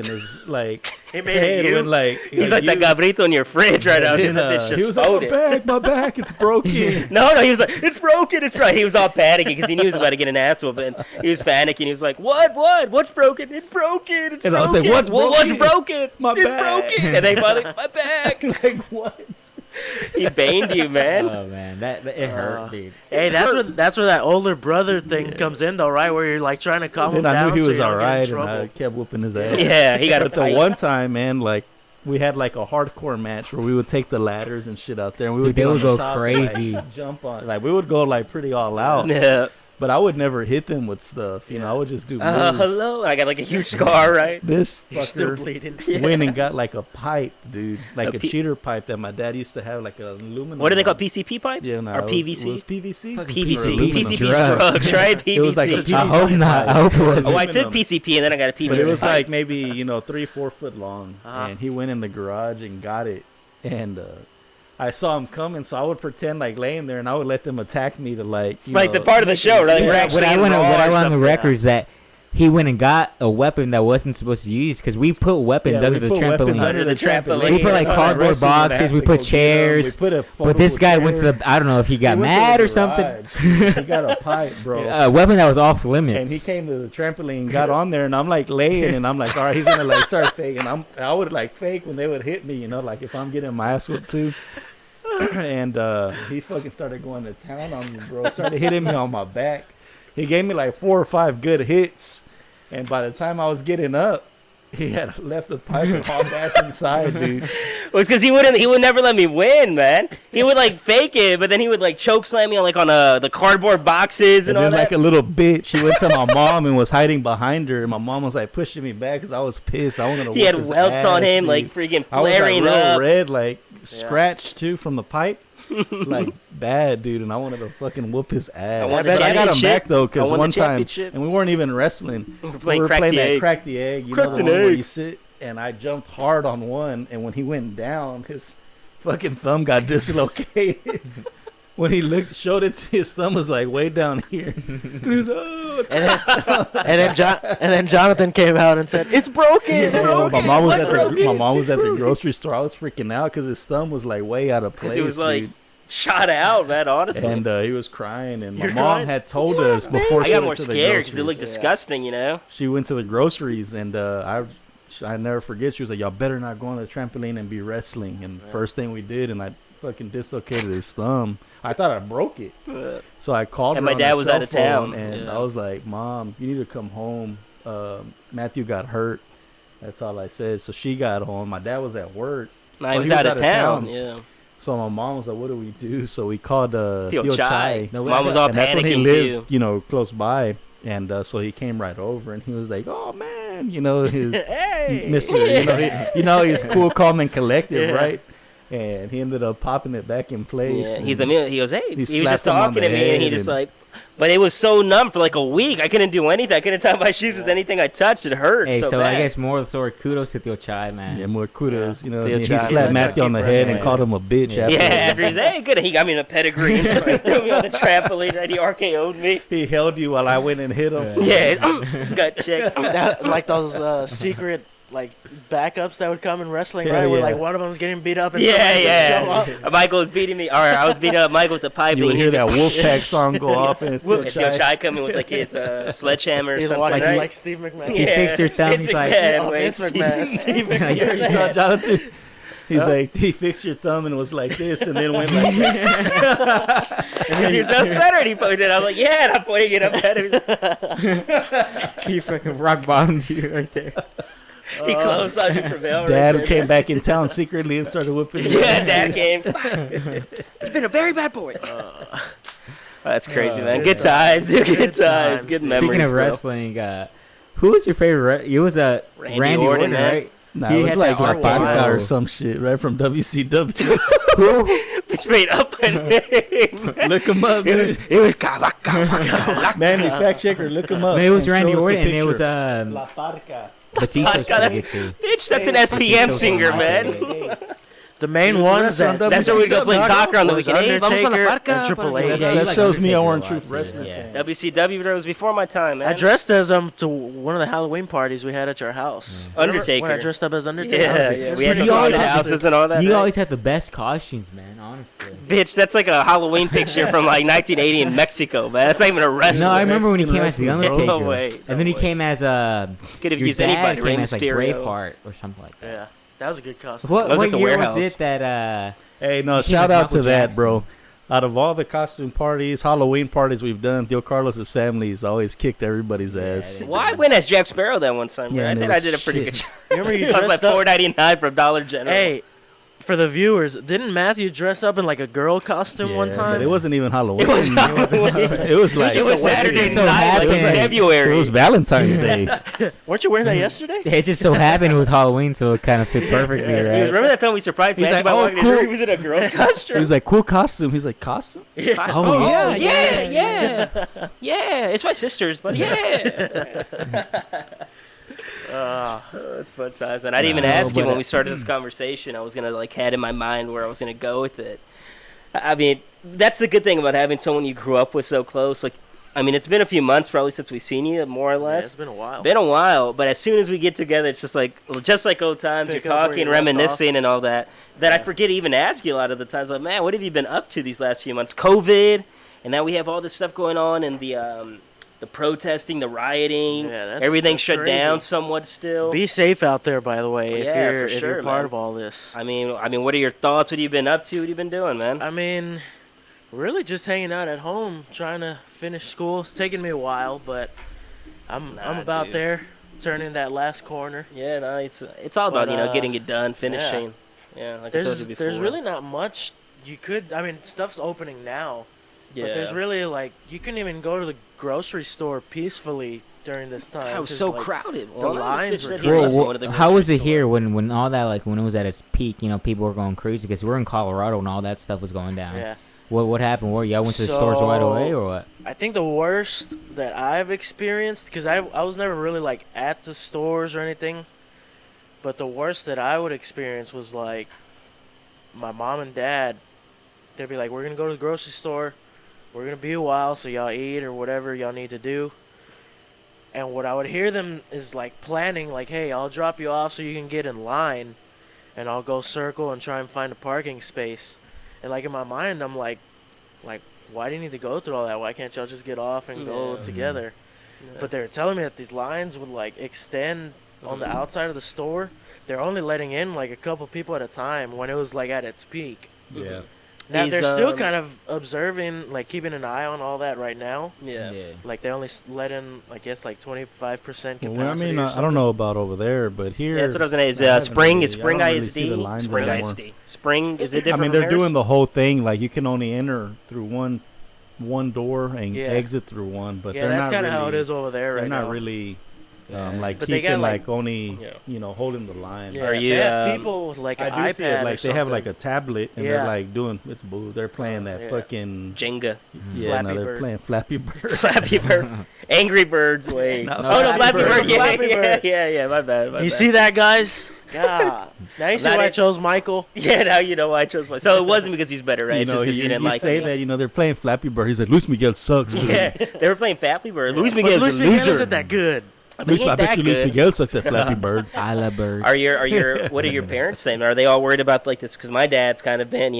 like He made it head you. went like He's like that you. Gabrito in your fridge right now. And then, It's he just was like, folded. my back, it's broken. No, he was like, it's broken, it's right. He was all panicking because he knew he was about to get an ass whooping. He was panicking. He was like, what? What's broken? It's broken. It's And broken. I was like, what's What's broken? broken? My It's back. broken. And they finally, my back. Like what? He baned you, man. Oh man, that it hurt, dude. Hey, that's where that older brother thing comes in, though, right? Where you're like trying to calm him Then I down. knew he so was you don't get in alright, and trouble. I kept whooping his ass. Yeah, he got a But the fight. one time, man, like we had like a hardcore match where we would take the ladders and shit out there, and we would Dude, they get would on the go top crazy. and, like, jump on, like we would go like pretty all out. Yeah. But I would never hit them with stuff, you know. I would just do moves. Hello. I got like a huge scar, right? This You're still fucker bleeding. went and got like a pipe, dude, like A a P- cheater pipe that my dad used to have, like an aluminum. What do they call one. PCP pipes? Yeah, no, or it was PVC? PVC. Fucking PVC. aluminum. PCP Drug. drugs, right? PVC. It was like a I PVC hope not. I hope it was. Oh, I took aluminum. PCP and then I got a PVC. But it was pipe. like maybe 3-4 foot long, Uh-huh. and he went in the garage and got it, and I saw him coming, so I would pretend like laying there, and I would let them attack me to like the part of the show, right? We're Yeah, actually what I in went Raw what I or went on the something. record is that he went and got a weapon that wasn't supposed to use because we put weapons under the trampoline. Under the trampoline. We put like Yeah. cardboard Wrestling, I boxes. had We to put go get 'em. chairs. We put a But this foldable guy went to chair. the. I don't know if he got He went to mad the or something. garage. He got a pipe, bro. A weapon that was off limits. And he came to the trampoline, got on there, and I'm like laying, and I'm like, all right, he's gonna like start faking. I would like fake when they would hit me, you know, like if I'm getting my ass whipped too. And he fucking started going to town on me, bro. Started hitting me on my back. He gave me like 4 or 5 good hits, and by the time I was getting up, he had left the pipe and hauled ass inside, dude. It was because he would never let me win, man. He would like fake it, but then he would like choke slam me on like on the cardboard boxes and And all then, that. like a little bitch, he went to my mom and was hiding behind her. And my mom was like pushing me back because I was pissed. I wanted to. He whoop had his welts ass, on him, dude. like freaking I was like flaring real up. red, like scratched too from the pipe, like bad, dude. And I wanted to fucking whoop his ass. I won I the got him championship. back though, I because won the one time, championship. and we weren't even wrestling. We were We playing were Crack playing the that Egg. crack the egg. You Crack know the the one where egg. you sit, and I jumped hard on one, and when he went down, his fucking thumb got dislocated. When he showed it to his thumb was like way down here. He was, oh, And then Jonathan came out and said, "It's broken." It's Oh, broken. my mom was What's at the broken? my mom was at the grocery store. I was freaking out because his thumb was like way out of place. Because he was like dude. shot out, man. Honestly, And he was crying, and my You're mom crying? had told us before I she got went more to the scared because it groceries. looked disgusting, you know. She went to the groceries, and I never forget. She was like, "Y'all better not go on the trampoline and be wrestling." And the first thing we did, and I fucking dislocated his thumb. I thought I broke it, so I called And her my on dad her was cell out of town. phone, and Yeah. I was like, "Mom, you need to come home. Matthew got hurt." That's all I said. So she got home. My dad was at work. Nah, Oh, he was out of town. Yeah. So my mom was like, "What do we do?" So we called Theo Chai. No, Mom was all and that's when he panicking lived, too. close by. And so he came right over, and he was like, "Oh man, his Hey, Mr. He's cool, calm, and collected, Yeah. right?" And he ended up popping it back in place. Yeah, and he goes, hey, he was slapped just him on talking the to me, and he head just and- like, but it was so numb for like a week. I couldn't do anything. I couldn't tie my shoes with anything I touched. It hurt. Hey, so bad. I guess more of the story. Kudos to Theo Chai, man. Yeah, more kudos. Theo He Chai. slapped Yeah, Matthew on the keep head and wrestling. called him a bitch. Yeah. After Yeah, after he's hey, good. He got me in a pedigree. And threw me on the trampoline. Right, he RKO'd me. he held you while I went and hit him. Yeah, gut checks. Like those secret like backups that would come in wrestling, Yeah, right? Where yeah. like one of them's getting beat up and Yeah, somebody just show up. Michael was beating me, or I was beating up Michael with the pipe. You and would he hear was that like, Wolfpack song go off, and it's And still Theo Chai coming with like his sledgehammer or He's something. walking right? like Steve McMahon. He fixed your thumb, Vince he's like, McMahon, oh, wait, Vince McMahon. Steve Like, You McMahon. saw Jonathan? He's like, he fixed your thumb and was like this, and then went like that. And your thumb's better. And he pointed it. I was like, yeah, and I'm pointing it up at him. He fucking rock bottomed you right there. He closed on me for Bell. Dad right came back in town secretly and started whipping his Yeah, ass. Dad came. He's been a very bad boy. That's crazy, man. Good times, dude. Good times. Good memories. Speaking of bro. wrestling, who was your favorite? It was Randy Orton, man. right? Nah, He it was had like that La R1. Parca or some shit, right from WCW. It's made up a name. man. Look him up, It man. was Kawaka. Manny, fact checker, look him up. No, it was and Randy show us a Orton, and it was picture. La Parca. Batista's Parca, pretty good too. Bitch, that's an SPM singer, man. The main He was a ones wrestler on that That's where we go play WCW. soccer on the was weekend. Hey, vamos a la Undertaker parca, and Triple parca. H. Yeah, you That shows me Undertaker I weren't a true lot, too, wrestling yeah. fan. WCW, bro, was before my time, man. I dressed as to one of the Halloween parties we had at your house. Remember Undertaker. when I dressed up as Undertaker. Yeah, It yeah. was We had pretty the You always haunted have houses and all that. You right? always have the best costumes, man. Honestly. Bitch, that's like a Halloween picture from like 1980 in Mexico, man. That's not even a wrestler. No, I remember when he came Mexican as the wrestling, Undertaker, No way, and then no he way. came as Could have your used dad anybody. Rey came as like Mysterio. Braveheart or something like that. Yeah, that was a good costume. What, was what at the year warehouse. was it that? Hey, no, He came shout as out to Michael that, Jackson. bro. Out of all the costume parties, Halloween parties we've done, Theo Carlos' family's always kicked everybody's ass. they- Well, I went as Jack Sparrow that one time, bro. Yeah, I and think it I was did a pretty good shit. job. Remember you I was like dressed up? $4.99 from Dollar General. Hey, for the viewers, didn't Matthew dress up in like a girl costume one Yeah, time? but it wasn't even Halloween. It was Halloween. It was like It was Saturday so night, like in happy. February. It was Valentine's Day. Weren't you wearing that yesterday? It just so happened it was Halloween, so it kind of fit perfectly, He was, right? remember that time we surprised He's Matthew like, by "Oh, walking in the cool." room? He was in a girl's costume. He's like, cool costume. He's like, costume? Oh, yeah. yeah. Yeah, it's my sister's, but yeah. It's fun times. And I didn't even No, ask you but, when we started this conversation. I was going to, like, had in my mind where I was going to go with it. I mean, that's the good thing about having someone you grew up with so close. Like, I mean, it's been a few months probably since we've seen you, more or Yeah, less. it's been a while. Been a while, but as soon as we get together, it's just like old times. Pick You're up where talking, you left reminiscing, and all that. That I forget to even ask you a lot of the times. Like, man, what have you been up to these last few months? COVID, and now we have all this stuff going on, and the protesting, the rioting, Yeah, everything that's shut crazy. down somewhat still. Be safe out there, by the way, if Yeah, you're for if sure, you're part man. of all this. I mean, what are your thoughts? What have you been up to? What have you been doing, man? I mean, really just hanging out at home, trying to finish school. It's taking me a while, but I'm Nah, about dude. there, turning that last corner. Yeah, no, it's all about But, getting it done, finishing. Yeah, like I told you before. There's really not much you could. I mean, stuff's opening now, yeah. but there's really like you couldn't even go to the grocery store peacefully during this time. God, it was 'cause, so like, crowded. the lines this bitch were said crazy. he Well, was going to the how was grocery it here store. when all that, like, when it was at its peak, you know, people were going crazy because we're in Colorado and all that stuff was going down. Yeah, What happened? What, y'all went to the stores right away or what? I think the worst that I've experienced, because I was never really like at the stores or anything, but the worst that I would experience was like my mom and dad. They'd be like, "We're gonna go to the grocery store. We're gonna be a while, so y'all eat or whatever y'all need to do." And what I would hear them is like planning, like, "Hey, I'll drop you off so you can get in line, and I'll go circle and try and find a parking space." And like in my mind, I'm like, why do you need to go through all that? Why can't y'all just get off and go Yeah. together? Yeah. But they were telling me that these lines would like extend on the outside of the store. They're only letting in like a couple people at a time when it was like at its peak. Yeah. Now He's, they're still kind of observing, like keeping an eye on all that right now. Yeah. Like they only let in, I guess, like 25% capacity. Well, I mean, or I something. don't know about over there, but here. Yeah, that's what I was gonna say. Is I haven't spring really- is spring I don't really see the ISD? lines Spring anymore. ISD. Spring is it I different? mean, from they're theirs? doing the whole thing. Like you can only enter through one door and Yeah. exit through one, but Yeah, they're that's not kind of really. how it is over there They're right not now. really Yeah. like But they keeping got, like- only Yeah. holding the line. Yeah, Are you, they have um, people with like an I do iPad see it. or Like they have like something. a tablet and Yeah. they're like doing it's boo. They're playing that Yeah. fucking Jenga, yeah. No, Flappy they're Bird. playing Flappy Bird. Flappy Bird, Angry Birds. Wait. No, Oh no, Flappy Flappy Bird. Bird. Yeah, Flappy yeah, Bird. yeah. My bad. My You bad. see that, guys? God. Now you see Not why I it- chose Michael. Yeah, now you know why I chose my. So it wasn't because he's better, right? You It's know, just because you didn't like say him. that. You know, they're playing Flappy Bird. He's like, Luis Miguel sucks. Dude. Yeah, they were playing Flappy Bird. Luis But Miguel's Luis a Miguel loser. isn't that good. I mean, he I ain't bet that you Luis good. Miguel sucks at Flappy Bird. I love bird. Are your what are your parents saying? Are they all worried about like this? Because my dad's kind of been,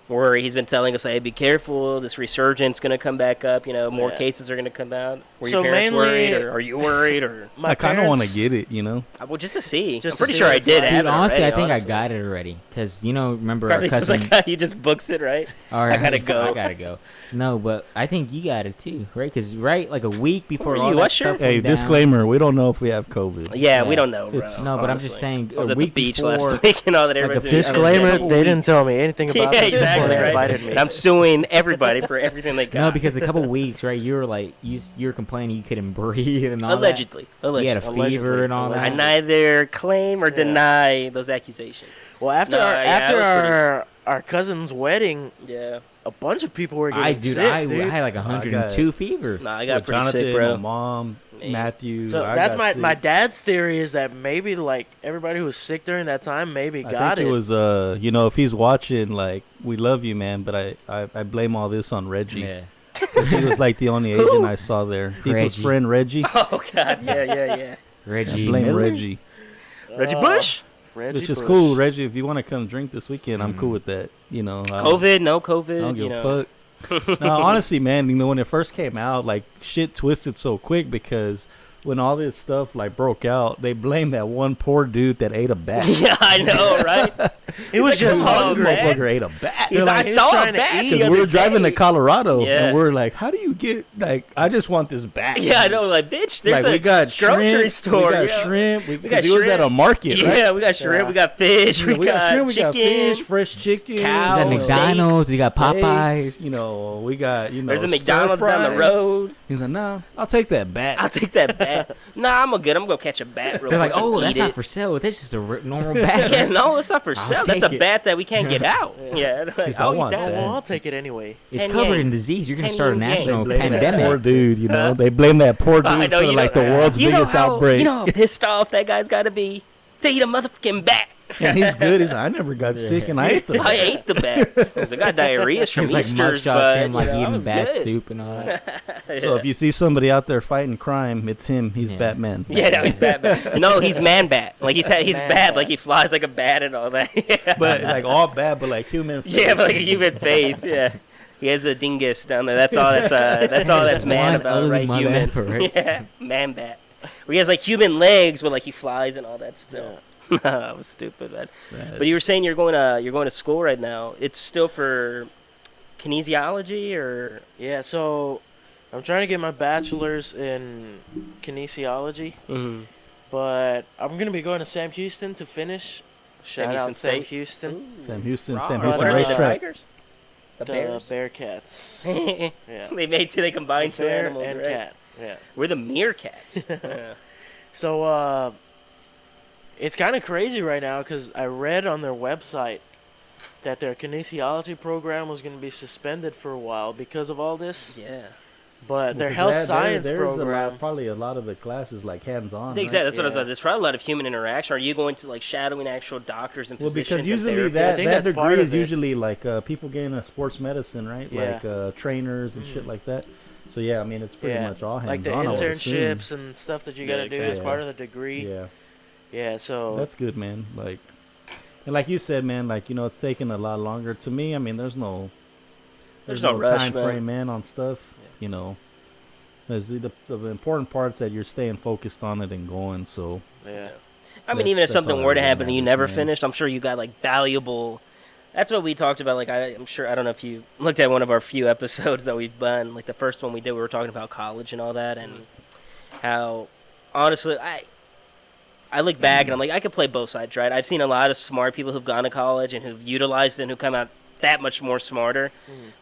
worried. He's been telling us, "Hey, be careful. This resurgence going to come back up. More Yeah. cases are going to come out." Were So your parents worried, mainly- or are you worried, or I kind of want to get it. well, just to see? Just I'm to pretty see sure what I it's did like. have Dude, it honestly, already, I think honestly. I got it already. Because, remember our Probably was cousin. like, he just books it, right? All right, I gotta go. I gotta go. No, but I think you got it too, right? Because like a week before Who are all you, that Usher? stuff Hey, went down- disclaimer: we don't know if we have COVID. Yeah, we Yeah. don't know, bro. It's- No, but I'm just honestly. saying. I was a at the week beach before, last week and all that. like a Everybody Disclaimer: couple they weeks. didn't tell me anything about Yeah, this before exactly, they right? invited me. I'm suing everybody for everything they got. No, because a couple weeks, right? You were like, you were complaining you couldn't breathe and all allegedly, that. You had a allegedly. fever and all I that. neither claim or Yeah. deny those accusations. Well, after No, our, yeah, after it was pretty- our cousin's wedding, Yeah. a bunch of people were getting I dude, sick, I dude. had like 102 fever. Nah, I got pretty Jonathan, sick, bro. my mom, Me. Matthew. So I that's got my sick. dad's theory is that maybe like everybody who was sick during that time maybe I got think it was if he's watching, like, we love you, man, but I blame all this on Reggie. Yeah. 'Cause he was like the only Asian I saw there. People's Reggie. friend Reggie. Oh God, yeah. Reggie. I blame Miller? Reggie. Reggie Bush. Reggie Which is Bush. cool, Reggie. If you want to come drink this weekend, I'm cool with that. COVID, no COVID. I don't you give know. a fuck. No, honestly, man, when it first came out, like, shit twisted so quick because when all this stuff like broke out, they blamed that one poor dude that ate a bat. Yeah, I know, right? He was just "Come on, hungry. man." Motherfucker ate a bat. He's like, I he's saw trying a to bat eat. the Because we other were driving to day. Colorado, Yeah. and we're like, how do you get, like, I just want this bat. Yeah, I know. Like, bitch, there's Like, a we got grocery shrimp, store. we got yeah. shrimp. got Because he was at a shrimp. market, right? Yeah, we got shrimp, Yeah. we got fish, Yeah, we got shrimp, we got chicken. fish, fresh chicken. cow, We got Oh, McDonald's. We got steaks, Popeyes. we got, There's a McDonald's down the stir-fry. road. He's like, no, I'll take that bat. I'll take that bat. Nah, I'm good. I'm gonna catch a bat real They're quick. like, oh, and that's eat not it. for sale. That's just a normal bat. Yeah, no, it's not for I'll sale. That's take a it. bat that we can't get out. Yeah, like, He's like, I'll I eat want that. Oh, that. well, I'll take it anyway. It's 10 covered yen. in disease. You're gonna 10 start a yen. national They blame that poor pandemic. dude, They blame that poor I dude know, for you like know- the world's You know biggest how, outbreak. You know how pissed off that guy's got to be to eat a motherfucking bat. And he's good. He's like, I never got sick, and I ate the I bat. ate the bat. I got diarrhea from He's like Easter's, mugshots but him like you know, I eating was bat good. soup and all that. So if you see somebody out there fighting crime, it's him. He's Yeah. Batman. Yeah, no, he's Batman. No, he's man bat. Like he's Man bad. bat. Like he flies like a bat and all that. Yeah, But like all bad, but like human. yeah, but like a human face. Yeah, he has a dingus down there. That's all. That's all. That's man One about, ugly right? mother Human. effer, right? Yeah, man bat. Where he has like human legs, but like he flies and all that stuff. That was stupid, man. But you were saying you're going to school right now. It's still for kinesiology or Yeah, so I'm trying to get my bachelor's in kinesiology, but I'm going to be going to Sam Houston to finish. Shout out Houston Sam State? Houston. Sam Houston, Raw. Sam What Houston are they, the racetrack. Tigers? The The Bears. Bearcats. Yeah. They combined two Bear animals, and right? cat. Yeah. We're the meerkats. Yeah. So it's kind of crazy right now because I read on their website that their kinesiology program was going to be suspended for a while because of all this. Yeah. But their Because health there- science there's program. probably a lot of the classes like hands-on. right? Exactly. That's what I was Yeah. like. There's probably a lot of human interaction. Are you going to like shadowing actual doctors and Well, physicians? because and usually therapists? that, think that that's part degree of is it. usually like people getting a sports medicine, right? Yeah. Like trainers and shit like that. So yeah, I mean it's pretty Yeah. much all hands-on. Like the I would assume. internships and stuff that you Yeah, got to do as exactly. part of the degree. Yeah, Yeah, so that's good, man. Like, and like you said, man, like it's taking a lot longer. To me, I mean, there's no rush, time man. frame, man, on stuff. Yeah. There's the important parts that you're staying focused on it and going. So yeah. I mean, That's- even if that's something all were to that happen and you matters, never man. finished, I'm sure you got like valuable. That's what we talked about. Like I'm sure I don't know if you looked at one of our few episodes that we've done. Like the first one we did, we were talking about college and all that, and how honestly I look back and I'm like I could play both sides, right? I've seen a lot of smart people who've gone to college and who've utilized it and who come out that much more smarter,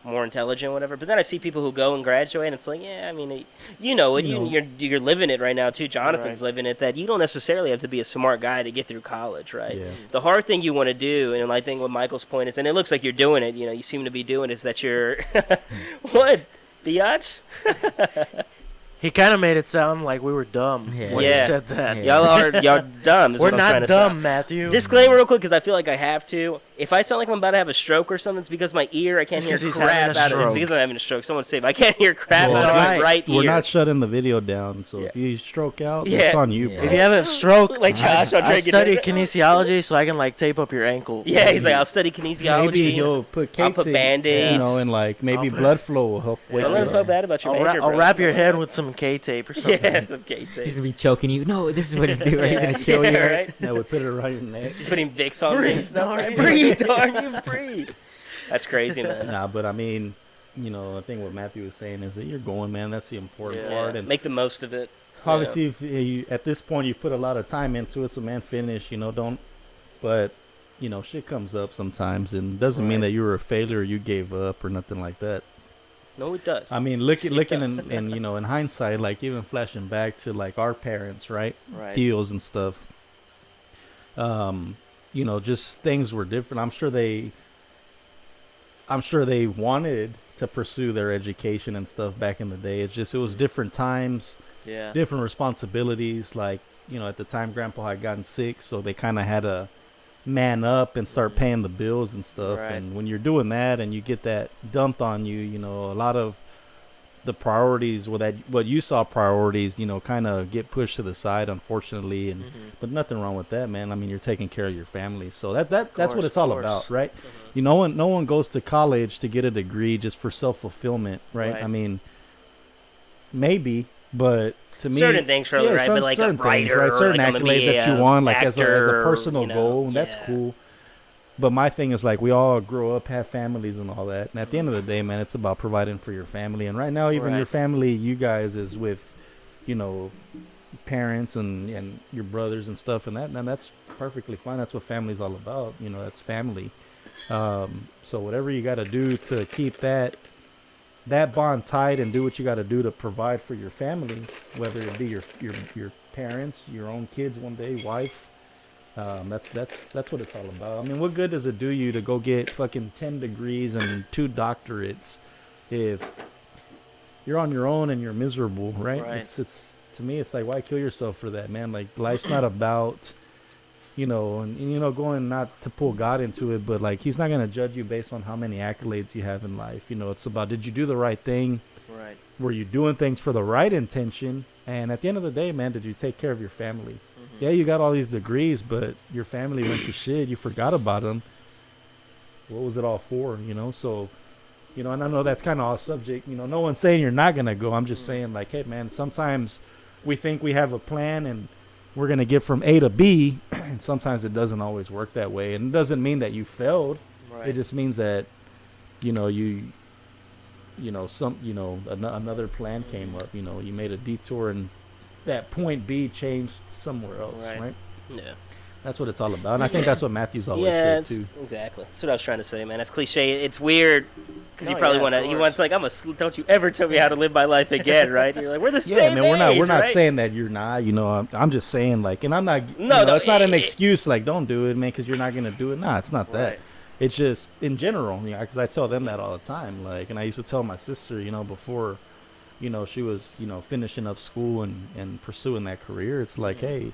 more intelligent, whatever. But then I see people who go and graduate, and it's like, yeah, I mean, you know it. You're living it right now too. Jonathan's Right. living it. That you don't necessarily have to be a smart guy to get through college, right? yeah, The hard thing you want to do, and I think what Michael's point is, and it looks like you're doing it. You seem to be doing is that you're what, biatch? He kind of made it sound like we were dumb Yeah. when Yeah. he said that. Yeah. Y'all dumb. Is We're what I'm trying not to dumb, say. Matthew. Disclaimer real quick, because I feel like I have to. If I sound like I'm about to have a stroke or something, it's because my ear, I can't It's hear 'cause he's crap having a out of it. It's stroke. because I'm having a stroke. Someone save me. I can't hear crap Well, out of my alright. right ear. we're not shutting the video down. So Yeah. if you stroke out, Yeah. it's on you, Yeah. bro. If you have a stroke, Like Josh, I'll try I to get studied it. kinesiology so I can like tape up your ankle. Yeah, he's like, I'll study kinesiology. Maybe he'll put I'll put K-tape, Band-Aids. and like maybe I'll- blood flow will help. wake Don't let you him up. talk bad about your major, I'll bro. wrap your head with some K-tape or something. Yeah, some K-tape. He's gonna be choking you. No, this is what he's doing. He's gonna kill you. Yeah, Right? right? Yeah, we put it right in there. He's putting Vicks on me. Breathe, darn you. Breathe, darn you, breathe. That's crazy, man. Nah, but I mean, I think what Matthew was saying is that you're going, man. That's the important Yeah. part. And Make the most of it. obviously, if you, at this point, you've put a lot of time into it, so man, finish. Don't. But shit comes up sometimes, and doesn't mean Right. that you were a failure or you gave up or nothing like that. No, it does. I mean, looking does. in in hindsight, like even flashing back to like our parents, right? Right. Deals and stuff. Just things were different. I'm sure they I'm sure they wanted to pursue their education and stuff back in the day. It's just it was different times, Yeah. different responsibilities. Like, at the time Grandpa had gotten sick, so they kind of had to man up and start paying the bills and stuff. Right. And when you're doing that and you get that dumped on you, a lot of the priorities, what you saw priorities, kind of get pushed to the side, unfortunately. And but nothing wrong with that, man. I mean, you're taking care of your family, so that's what it's all about, right? No one goes to college to get a degree just for self-fulfillment, right? I mean, maybe, but to me, certain things, Charlie, right? But like a writer, right? Certain like accolades that you want, like as a personal you know, goal, that's cool. But my thing is, like, we all grow up, have families and all that. And at the end of the day, man, it's about providing for your family. And right now, even your family, you guys, is with, parents and your brothers and stuff. And that's perfectly fine. That's what family's all about. That's family. So whatever you got to do to keep that bond tight and do what you got to do to provide for your family, whether it be your parents, your own kids one day, wife. That's what it's all about. I mean, what good does it do you to go get fucking 10 degrees and 2 doctorates if you're on your own and you're miserable, right? It's to me, it's like, why kill yourself for that, man? Like, life's not about, going, not to pull God into it, but like, he's not going to judge you based on how many accolades you have in life. It's about, did you do the right thing? Right. Were you doing things for the right intention? And at the end of the day, man, did you take care of your family? Yeah, you got all these degrees, but your family went to shit. You forgot about them. What was it all for, So, and I know that's kind of off subject. No one's saying you're not going to go. I'm just saying, like, hey, man, sometimes we think we have a plan and we're going to get from A to B, and sometimes it doesn't always work that way. And it doesn't mean that you failed. Right. It just means that, another plan came up. You made a detour and that point B changed somewhere else, right? Yeah. That's what it's all about. And I think that's what Matthew's always said, too. Exactly. That's what I was trying to say, man. That's cliche. It's weird because you probably want to, he wants like, don't you ever tell me how to live my life again, right? You're like, we're the same man, age, we're not right? saying that you're not, I'm just saying, like, and I'm not, it's not an excuse, like, don't do it, man, because you're not going to do it. Nah, it's not that. Right. It's just, in general, because I tell them that all the time, like, and I used to tell my sister, before, she was, finishing up school and pursuing that career. It's like, hey,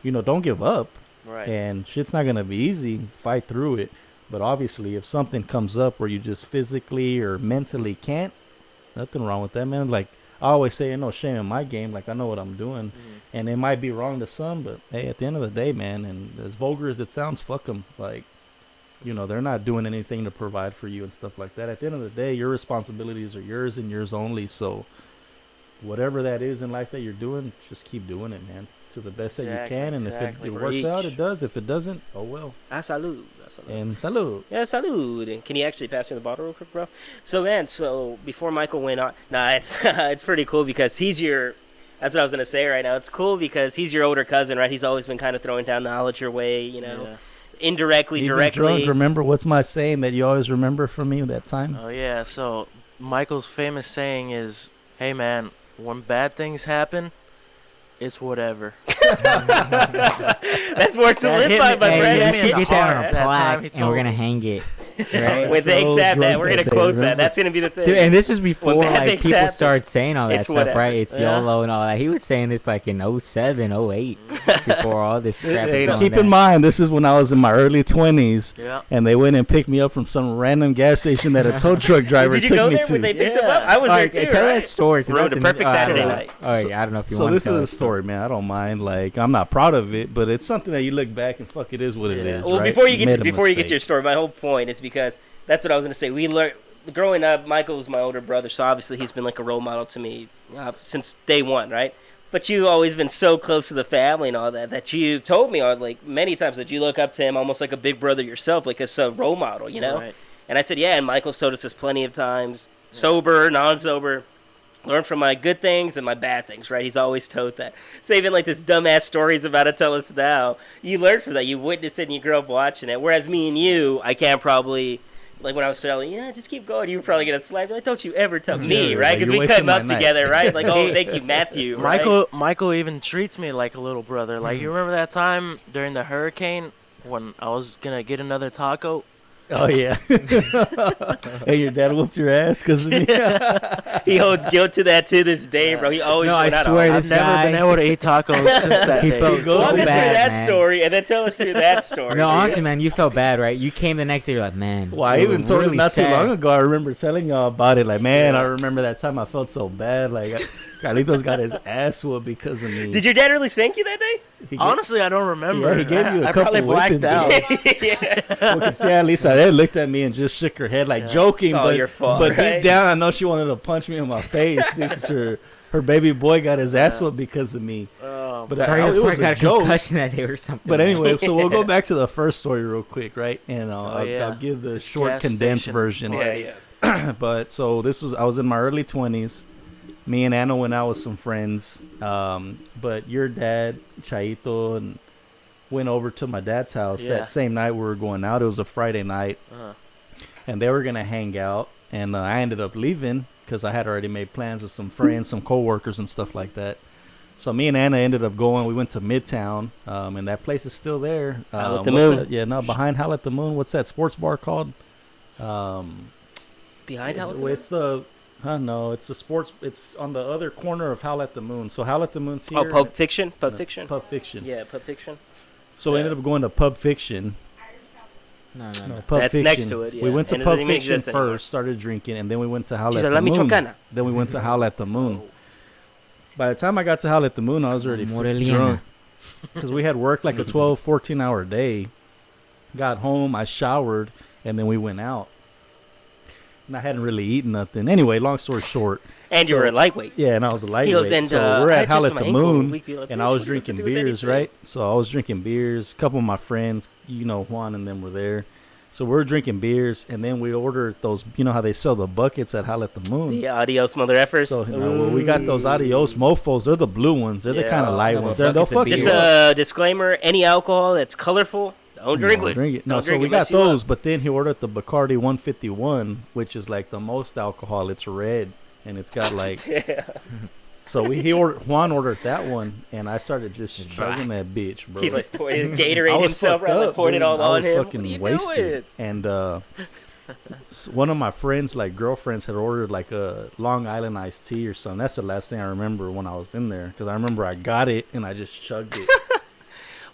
don't give up. Right. And shit's not going to be easy. Fight through it. But obviously, if something comes up where you just physically or mentally can't, nothing wrong with that, man. Like, I always say, no shame in my game. Like, I know what I'm doing. And it might be wrong to some, but, hey, at the end of the day, man, and as vulgar as it sounds, fuck them. Like, they're not doing anything to provide for you and stuff like that. At the end of the day, your responsibilities are yours and yours only. So whatever that is in life that you're doing, just keep doing it, man, to the best that you can. And if it works out, it does. If it doesn't, oh well. Salud. And salud. Yeah, salud. Can you actually pass me the bottle real quick, bro? So, man, before Michael went on, it's pretty cool because he's your, that's what I was going to say right now. It's cool because he's your older cousin, right? He's always been kind of throwing down knowledge your way, indirectly, even directly. Drunk, remember what's my saying that you always remember from me that time? Oh yeah, so Michael's famous saying is, "Hey man, when bad things happen, it's whatever." That's worse to live by, my friend. You should get that on a plaque, and we're gonna hang it. Right? When things have that, we're gonna quote that. That's gonna be the thing. Dude, and this was before When bad like things people happen, started saying all that it's stuff, whatever. right? It's YOLO and all that. He was saying this like in 07, 08, before all this crap was going Keep down. in mind, this is when I was in my early 20s, Yeah. and they went and picked me up from some random gas station that a tow truck driver Did you took go me there to. when they picked him up? I was Alright, there too. tell right? that story. 'cause Bro, that's the perfect Saturday night. Oh, yeah, I don't know if you So want this to tell is a that story, man. I don't mind. Like, I'm not proud of it, but it's something that you look back and fuck, it is what it is. Well, right? before you Made get a to your mistake. story, my whole point is because that's what I was gonna say. We learned growing up. Michael was my older brother, so obviously he's been like a role model to me since day one, right? But you've always been so close to the family and all that you told me like many times that you look up to him almost like a big brother yourself, like as a role model, Right. And I said, yeah, and Michael's told us this plenty of times, sober, non-sober. Learn from my good things and my bad things, right? He's always told that. So even like this dumbass story he's about to tell us now, you learn from that. You witness it and you grow up watching it. Whereas me and you, I can't probably, like when I was telling, just keep going. You were probably going to slap me. Like, don't you ever tell me, right? Because we came up together, right? Like, oh, thank you, Matthew. Right? Michael even treats me like a little brother. Like, you remember that time during the hurricane when I was going to get another taco? Oh yeah. Hey, your dad whooped your ass because of me. He holds guilt to that to this day, bro. He always No, went I out swear on this I've never guy- been able to eat tacos since that He day. felt so Walk us through bad, that man. story, and then tell us through that story. No, dude. honestly, man, you felt bad, right? You came the next day, you're like, man. Well, I we even were told him really not too sad. long ago. I remember telling y'all about it. Like, man, Yeah. I remember that time I felt so bad. Like, Carlitos got his ass whooped because of me. Did your dad really spank you that day? He gave- Honestly, I don't remember. Yeah, he gave you a I couple probably blacked whippings. out. Yeah. Well, 'cause, yeah, Lisa Ed looked at me and just shook her head, like Yeah. joking, It's all but your fault, but right? deep down, I know she wanted to punch me in my face because her baby boy got his ass whooped because of me. Oh, But Carlos it was probably got a a joke. concussion that day or something. But anyway, so we'll go Yeah. back to the first story real quick, right? And yeah. I'll give the This short, gas condensed station. version. Yeah. But so I was in my early 20s. Me and Anna went out with some friends. But your dad, Chaito, and went over to my dad's house Yeah. that same night we were going out. It was a Friday night, Uh-huh. and they were gonna hang out. And I ended up leaving because I had already made plans with some friends, some coworkers, and stuff like that. So me and Anna ended up going. We went to Midtown, and that place is still there. Howl at the what's Moon. that? Yeah, no, behind Howl at the Moon. What's that sports bar called? Behind Howl at the It's the, no, it's the sports. It's on the other corner of Howl at the Moon. So Howl at the Moon's here. Oh, Pulp Fiction? Pulp No, Fiction? Pulp Fiction. Yeah, Pulp Fiction. So we ended up going to Pub Fiction. No. Pub That's Fiction. next to it, yeah. We went to And it Pub doesn't even Fiction exist anymore. first, started drinking, and then we went to Howl She's at like, the "La Moon. Michoacana." Then we went to Howl at the Moon. By the time I got to Howl at the Moon, I was already Moreliana. drunk. Because we had worked like a 12, 14-hour day. Got home, I showered, and then we went out. And I hadn't really eaten nothing. Anyway, long story short. And you So- were a lightweight. Yeah, and I was a He lightweight. goes, and so we're I at had Howl just at my the ankle. Moon, We'd be like, and "Bitch, I was what does that have to drinking do with beers, anything?" right? So I was drinking beers. A couple of my friends, Juan and them were there. So we're drinking beers, and then we ordered those, you know how they sell the buckets at Howl at the Moon? The adios mother effers. So well, we got those adios mofos. They're the blue ones. They're the Yeah. kind of light No, ones. but They'll buckets of fuck you Just up. a disclaimer: any alcohol that's colorful, don't drink with. Drink it. No, Don't so drink we it, got mess you up. those, but then he ordered the Bacardi 151, which is like the most alcohol. It's red, and it's got like. Yeah. So Juan ordered that one, and I started just chugging that bitch, bro. He like poured I Gatorade was himself, fucked right? Like up, poured it dude. all I on was him. What fucking are you wasted. doing? And one of my friends, like girlfriends, had ordered like a Long Island iced tea or something. That's the last thing I remember when I was in there, because I remember I got it and I just chugged it.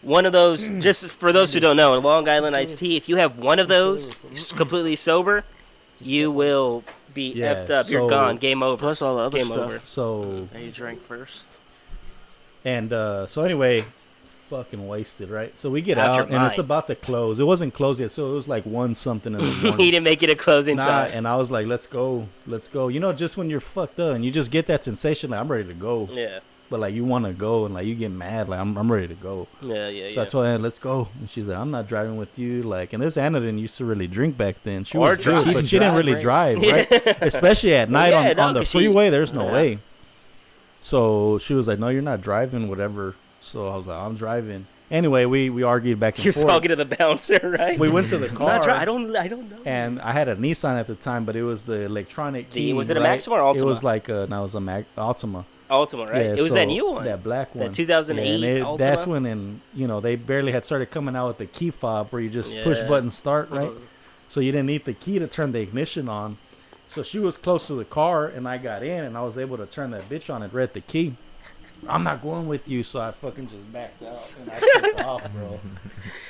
One of those, just for those who don't know, a Long Island iced tea. If you have one of those, just completely sober, you will be Yeah, effed up. You're so- gone. Game over. Plus all the other Game stuff over. So that you drank first. and so anyway, fucking wasted, right? So we get Out your out and it's mind. about to close. It wasn't closed yet, so it was like 1 something in the He morning. didn't make it a closing time. And I was like, let's go. You know, just when you're fucked up and you just get that sensation, like I'm ready to go. Yeah. But like you want to go and like you get mad, like I'm ready to go. Yeah, yeah, So yeah. I told Anna, let's go. And she's like, I'm not driving with you. Like, and this Anna didn't used to really drink back then. She Or was drive. good, but she didn't really drive, right? Yeah. Especially at night Yeah, on, no, on the 'cause she- freeway, there's no yeah. way. So she was like, no, you're not driving, whatever. So I was like, I'm driving. Anyway, we argued back and You're forth. talking to the bouncer, right? We went to the I'm car. not I don't know. And I had a Nissan at the time, but it was the electronic key. Was it a right? Maxima or It Altima? was like no, it was a Altima. Altima, right? Yeah, It was so that new one. that black one, That 2008 Yeah, and Altima? that's when, they barely had started coming out with the key fob where you just push Yeah. button start, right? Mhm. So you didn't need the key to turn the ignition on. So she was close to the car, and I got in, and I was able to turn that bitch on and read the key. I'm not going with you, so I fucking just backed out and I took off, bro.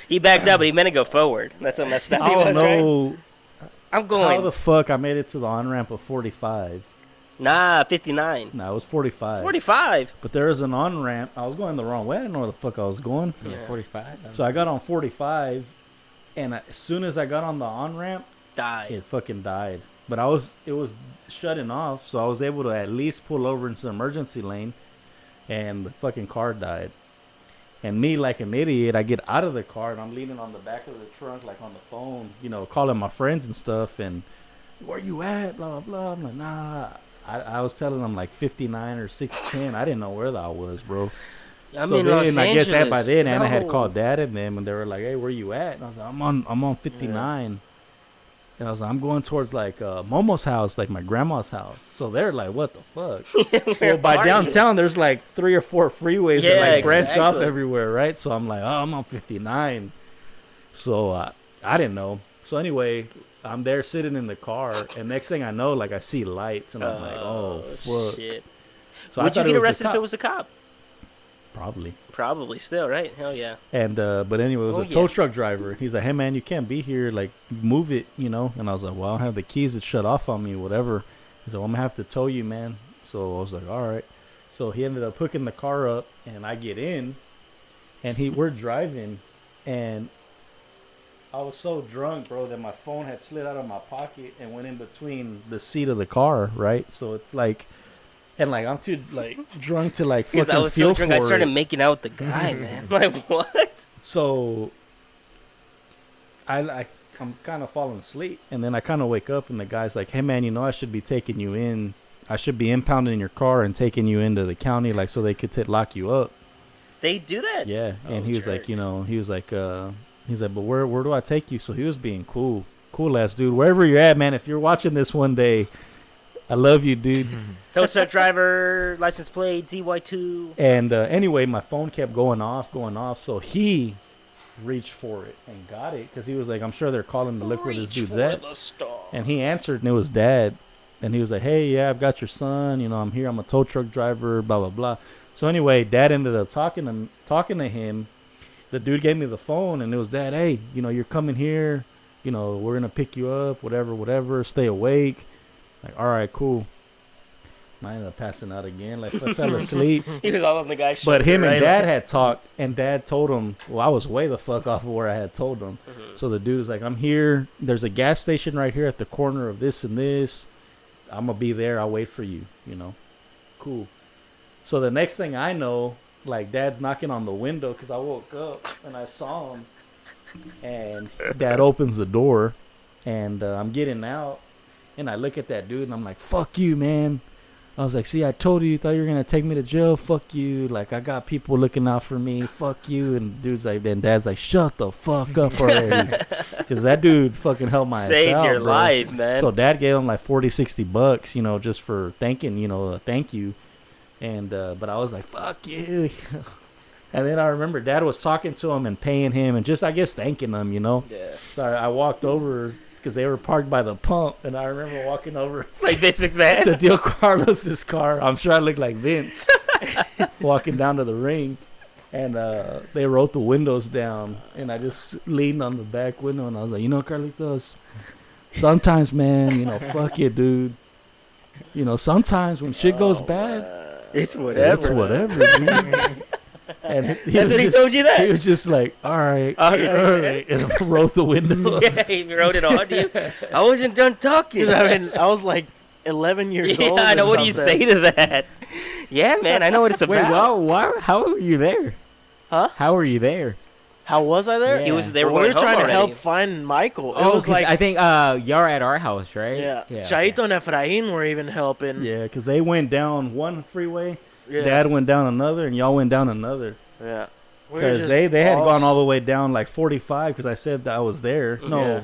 He backed out, but he meant to go forward. That's how messed up I he don't was, right? know I'm how going. the fuck I made it to the on ramp of 45. Nah, 59. No, it was 45. 45. But there is an on ramp. I was going the wrong way. I didn't know where the fuck I was going. Yeah. 45. So I got on 45, and as soon as I got on the on ramp, Died. it fucking died. But it was shutting off, so I was able to at least pull over into the emergency lane, and the fucking car died. And me, like an idiot, I get out of the car, and I'm leaning on the back of the trunk, like on the phone, calling my friends and stuff, and where you at, blah, blah, blah. I'm like, nah. I was telling them like 59 or 610. I didn't know where that was, bro. I'm So in Los then, I guess Angeles. by then Anna had No. called Dad and them, and they were like, "Hey, where you at?" And I was like, "I'm on 59." And I was like, "I'm going towards like Momo's house, like my grandma's house." So they're like, "What the fuck?" Where Well, by are downtown, there's like 3 or 4 freeways that Yeah, like branch off exactly. everywhere, right? So I'm like, "Oh, I'm on 59." So I didn't know. So anyway, I'm there sitting in the car, and next thing I know, like I see lights, and I'm like, oh fuck. Shit. So Would I you thought get it was the arrested if cop. it was a cop? Probably. Probably still, right? Hell yeah. And but anyway, it was Oh, a tow yeah. truck driver. He's like, hey man, you can't be here. Like, move it, you know. And I was like, well, I don't have the keys that shut off on me, whatever. He's like, well, I'm gonna have to tow you, man. So I was like, all right. So he ended up hooking the car up, and I get in, and we're driving, and I was so drunk, bro, that my phone had slid out of my pocket and went in between the seat of the car, right? So it's like, and like I'm too like drunk to like fucking Because I was feel so drunk, I for started it. making out with the guy, man. Like, what? So I'm kind of falling asleep, and then I kind of wake up, and the guy's like, hey man, you know, I should be taking you in. I should be impounding your car and taking you into the county, like, so they could lock you up. They do that? Yeah. And Oh, he was like, you jerks. know, he's like, but where do I take you? So he was being cool ass dude. Wherever you're at, man, if you're watching this one day, I love you, dude. Tow truck driver, license plate, ZY2. And anyway, my phone kept going off. So he reached for it and got it, because he was like, I'm sure they're calling to look where this Reach dude's for at. the star. And he answered, and it was Dad. And he was like, hey, yeah, I've got your son. You know, I'm here. I'm a tow truck driver, blah, blah, blah. So anyway, Dad ended up talking to him. The dude gave me the phone, and it was, Dad, hey, you know, you're coming here. You know, we're going to pick you up, whatever. Stay awake. Like, all right, cool. And I ended up passing out again. Like, I fell asleep. He was all on the guy's shoulder. But him and right? Dad had talked, and Dad told him, well, I was way the fuck off of where I had told him. So the dude was like, I'm here. There's a gas station right here at the corner of this and this. I'm going to be there. I'll wait for you, you know. Cool. So the next thing I know, like, Dad's knocking on the window, because I woke up and I saw him. And Dad opens the door, and I'm getting out, and I look at that dude, and I'm like, fuck you, man. I was like, see, I told you thought you were going to take me to jail. Fuck you. Like, I got people looking out for me. Fuck you. And dude's like, and Dad's like, shut the fuck up already. Because that dude fucking helped my ass Saved out, your bro. life, man. So Dad gave him like $40-$60, you know, just for thanking, you know, thank you. And, but I was like, fuck you. And then I remember Dad was talking to him and paying him and just, I guess, thanking him, you know. Yeah. So I walked over, because they were parked by the pump, and I remember walking over Like Vince McMahon. to Tio Carlos's car. I'm sure I looked like Vince walking down to the ring, and they rolled the windows down, and I just leaned on the back window, and I was like, you know, Carlitos, sometimes, man, you know, fuck you, dude. You know, sometimes when shit goes bad, It's whatever. it's whatever, dude. And That's what he just, told you that? He was just like, all right, All right. and rolled the window. Yeah, he wrote it on you. I wasn't done talking. 'Cause I mean, I was like 11 years Yeah, old. I know. or What do you something. say to that? Yeah, man, I know what it's about. Wait, why? How were you there? Huh? How were you there? How was I there? Yeah. He was. They were Well, we going were trying home to help already. find Michael. It Oh, was 'cause like, I think y'all are at our house, right? yeah. okay. Chaito and Efrain were even helping. Yeah, because they went down one freeway, Yeah. Dad went down another, and y'all went down another. Yeah. We were Because just they had gone all s- the way down like 45, because I said that I was there. No, Yeah.